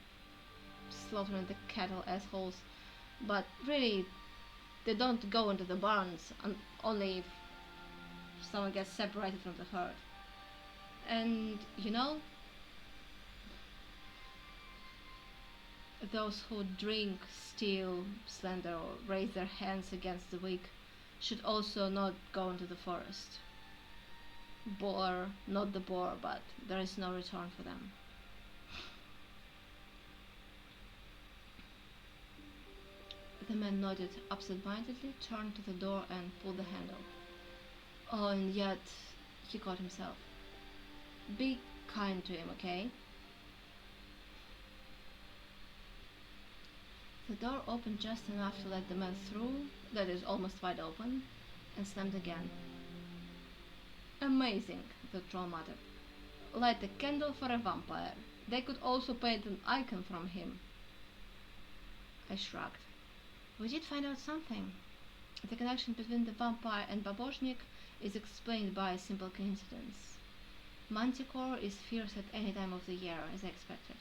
slaughtering the cattle assholes. But really, they don't go into the barns only if someone gets separated from the herd. And you know, those who drink, steal, slander, or raise their hands against the weak should also not go into the forest. Bore, not the bore, but there is no return for them. The man nodded absent-mindedly, turned to the door and pulled the handle. Oh, and yet he caught himself. Be kind to him, okay? The door opened just enough to let the man through, that is almost wide open, and slammed again. Amazing, the troll muttered. Light a candle for a vampire. They could also paint an icon from him. I shrugged. We did find out something. The connection between the vampire and Babozhnik is explained by a simple coincidence. Manticore is fierce at any time of the year, as I expected.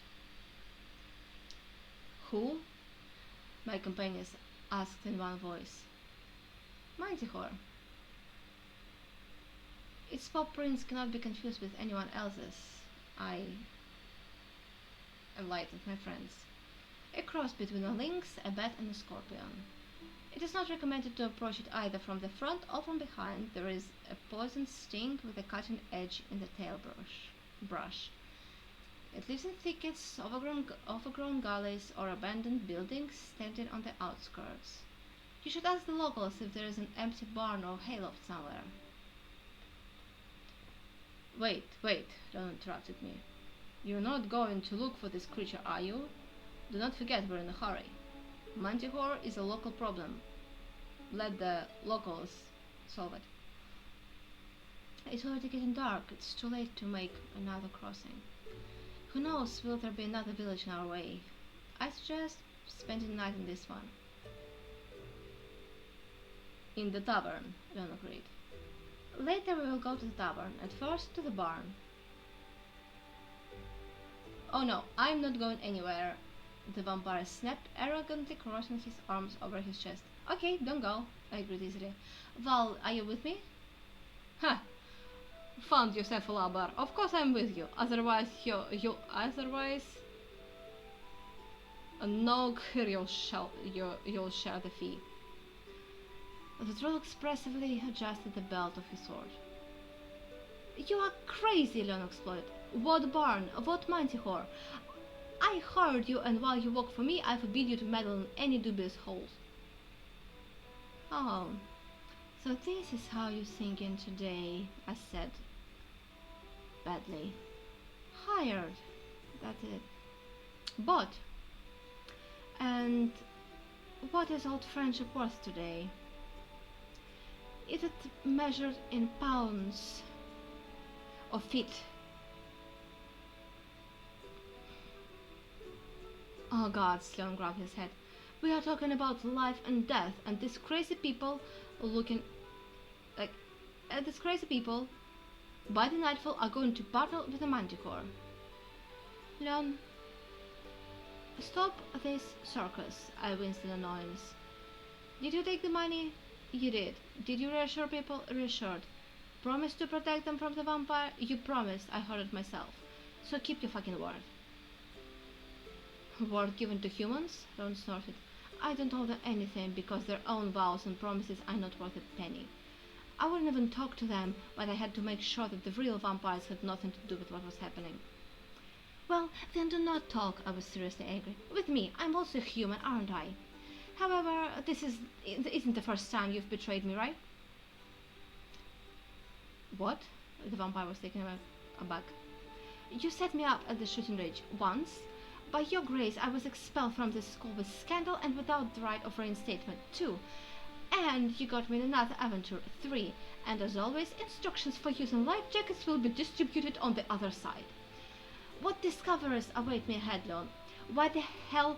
Who? My companions asked in one voice. Manticore. Its paw prints cannot be confused with anyone else's. I enlightened my friends. A cross between a lynx, a bat, and a scorpion. It is not recommended to approach it either from the front or from behind. There is a poisoned sting with a cutting edge in the tail brush. It lives in thickets, overgrown gullies, or abandoned buildings standing on the outskirts. You should ask the locals if there is an empty barn or hayloft somewhere. Wait, Ron interrupted me. You're not going to look for this creature, are you? Do not forget we're in a hurry. Manticore is a local problem. Let the locals solve it. It's already getting dark. It's too late to make another crossing. Who knows, will there be another village in our way? I suggest spending the night in this one. In the tavern, Ron agreed. Later we will go to the tavern, at first to the barn. Oh no, I'm not going anywhere. The vampire snapped, arrogantly crossing his arms over his chest. Okay, don't go, I agreed easily. Val, are you with me? Ha! Found yourself a lover. Of course I'm with you. Otherwise, no, you'll share the fee. The troll expressively adjusted the belt of his sword. You are crazy, Leon exploded. What barn? What manticore? I heard you, and while you work for me, I forbid you to meddle in any dubious holes. Oh, so this is how you're thinking today, I said badly. Hired, that's it. Bought. And what is old friendship worth today? Is it measured in pounds or feet? Oh God, Sloan grabbed his head. We are talking about life and death, and these crazy people by the nightfall are going to battle with the manticore. Leon, stop this circus, I winced in annoyance. Did you take the money? You did. Did you reassure people? Reassured. Promise to protect them from the vampire? You promised. I heard it myself. So keep your fucking word. Word given to humans? Ron snorted. I don't owe them anything because their own vows and promises are not worth a penny. I wouldn't even talk to them, but I had to make sure that the real vampires had nothing to do with what was happening. Well, then do not talk, I was seriously angry. With me, I'm also human, aren't I? However, this isn't the first time you've betrayed me, right? What? The vampire was taken aback. You set me up at the shooting range once. By your grace, I was expelled from this school with scandal and without the right of reinstatement, 2. And you got me in another adventure, 3. And as always, instructions for using life jackets will be distributed on the other side. What discoveries await me ahead, Leon? Why the hell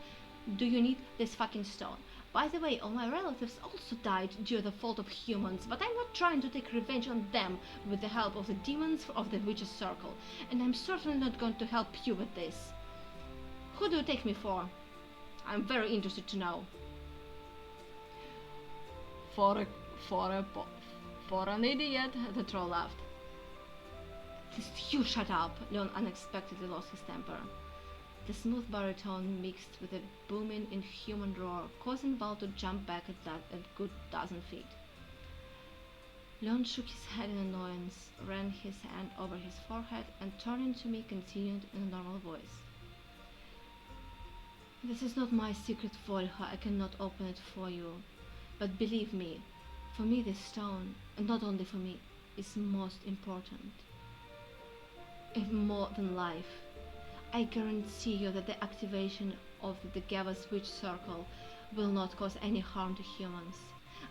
do you need this fucking stone? By the way, all my relatives also died due to the fault of humans, but I'm not trying to take revenge on them with the help of the demons of the Witch's Circle, and I'm certainly not going to help you with this. Who do you take me for? I'm very interested to know. For an idiot, the troll laughed. Just you shut up, Leon unexpectedly lost his temper. The smooth baritone mixed with a booming, inhuman roar, causing Val to jump back a good dozen feet. Leon shook his head in annoyance, ran his hand over his forehead, and turning to me continued in a normal voice. This is not my secret Volga, I cannot open it for you. But believe me, for me this stone, and not only for me, is most important. Even more than life. I guarantee you that the activation of the Gava switch circle will not cause any harm to humans.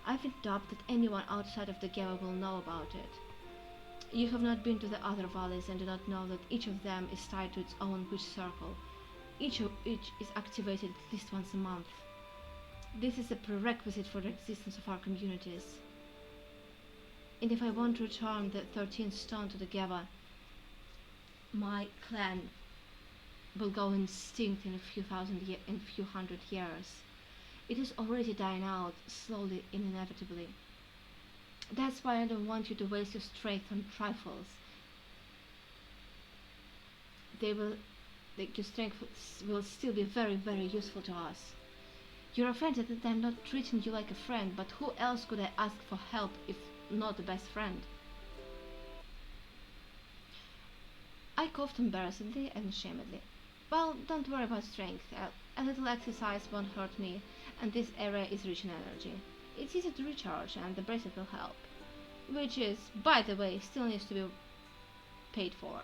I have doubt that anyone outside of the Gava will know about it. You have not been to the other valleys and do not know that each of them is tied to its own witch circle. Each is activated at least once a month. This is a prerequisite for the existence of our communities. And if I want to return the 13th stone to the Gava, my clan will go extinct in a few hundred years. It is already dying out, slowly and inevitably. That's why I don't want you to waste your strength on trifles. Your strength will still be very, very useful to us. You're offended that I'm not treating you like a friend, but who else could I ask for help if not the best friend? I coughed embarrassedly and ashamedly. Well, don't worry about strength. A little exercise won't hurt me, and this area is rich in energy. It's easy to recharge, and the bracelet will help. Which is, by the way, still needs to be paid for.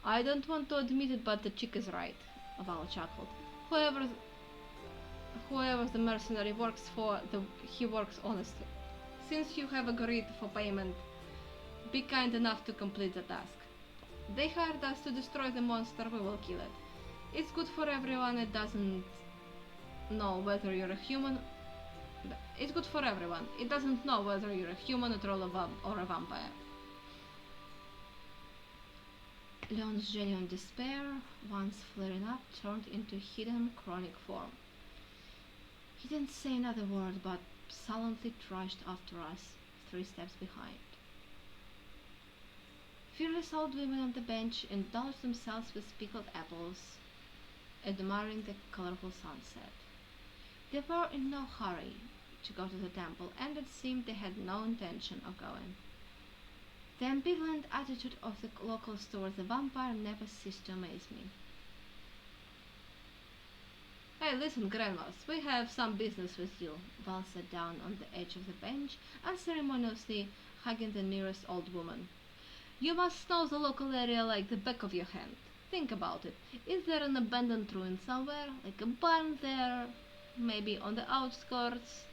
I don't want to admit it, but the chick is right, Val chuckled. Whoever the mercenary works for, he works honestly. Since you have agreed for payment, be kind enough to complete the task. They hired us to destroy the monster, we will kill it. It's good for everyone, it doesn't know whether you're a human. It's good for everyone. It doesn't know whether you're a human, a troll, or a vampire. Leon's genuine despair, once flaring up, turned into hidden chronic form. He didn't say another word, but silently trudged after us, 3 steps behind. Fearless old women on the bench indulged themselves with pickled apples, admiring the colorful sunset. They were in no hurry to go to the temple, and it seemed they had no intention of going. The ambivalent attitude of the locals towards the vampire never ceased to amaze me. Hey, listen, grandmas, we have some business with you. Val sat down on the edge of the bench, unceremoniously hugging the nearest old woman. You must know the local area like the back of your hand. Think about it. Is there an abandoned ruin somewhere? Like a barn there? Maybe on the outskirts?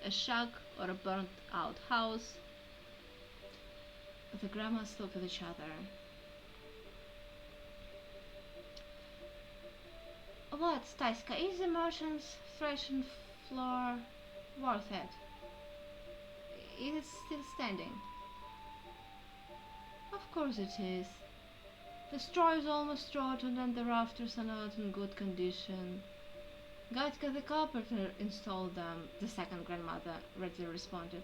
A shack or a burnt out house? The grandmas looked at each other. What, Staska, is the merchant's threshing floor worth it? Is it still standing? Of course it is. The straw is almost rotten and the rafters are not in good condition. Gatka the carpenter installed them, the second grandmother readily responded.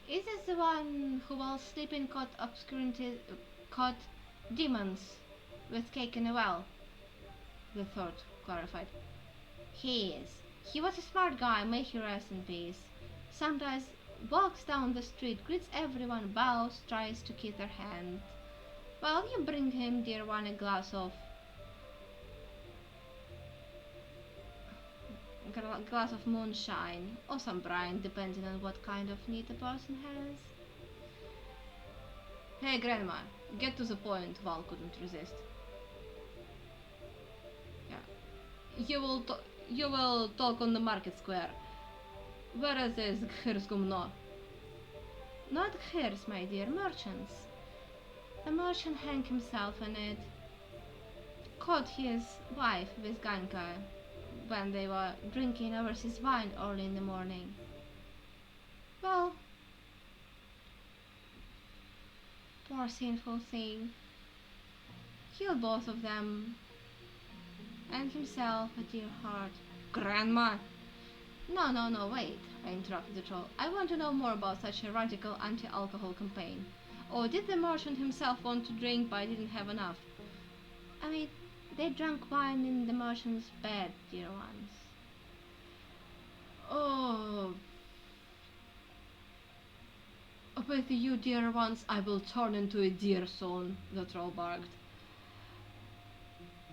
Is this the one who while sleeping caught demons with cake in a well? The third clarified. He is. He was a smart guy, may he rest in peace. Sometimes walks down the street, greets everyone, bows, tries to kiss their hand. Well, you bring him, dear one, a glass of moonshine, or some brine, depending on what kind of need the person has. Hey, Grandma, get to the point, Val couldn't resist. Yeah. You will talk on the market square. Where is this Ghirs Gumno? Not Ghirs, my dear, merchants. The merchant hanged himself in it. Caught his wife with Ganka when they were drinking overseas wine early in the morning. Well, poor sinful thing. Killed both of them. And himself, a dear heart. Grandma! No, wait, I interrupted the troll. I want to know more about such a radical anti-alcohol campaign. Or did the merchant himself want to drink but didn't have enough? I mean, they drank wine in the merchant's bed, dear ones. Oh, With you, dear ones, I will turn into a deer soon, the troll barked.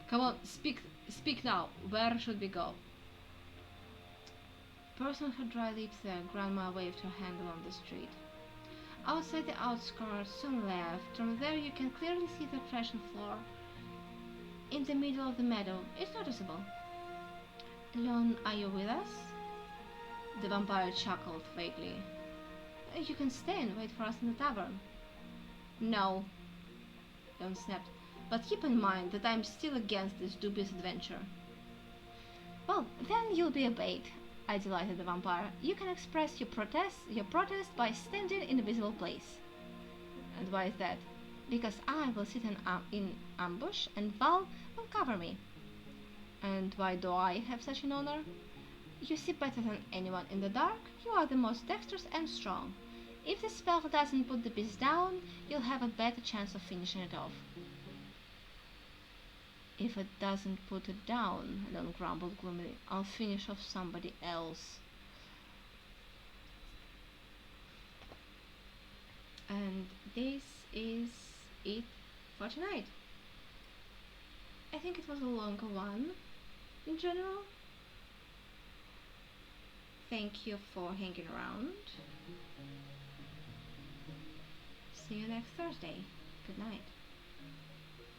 Come on, speak now. Where should we go? Person who dry lips there, Grandma waved her hand along the street. Outside the outskirts, on the left. From there you can clearly see the threshing floor. In the middle of the meadow, it's noticeable. Leon, are you with us? The vampire chuckled vaguely. You can stay and wait for us in the tavern. No, Leon snapped. But keep in mind that I'm still against this dubious adventure. Well, then you'll be obeyed, I delighted the vampire. You can express your protest by standing in a visible place. And why is that? Because I will sit in ambush and Val will cover me. And why do I have such an honor? You see better than anyone in the dark, you are the most dexterous and strong. If the spell doesn't put the beast down, you'll have a better chance of finishing it off. If it doesn't put it down, Leon grumbled gloomily, I'll finish off somebody else. And this is it for tonight. I think it was a longer one in general. Thank you for hanging around. See you next Thursday. Good night.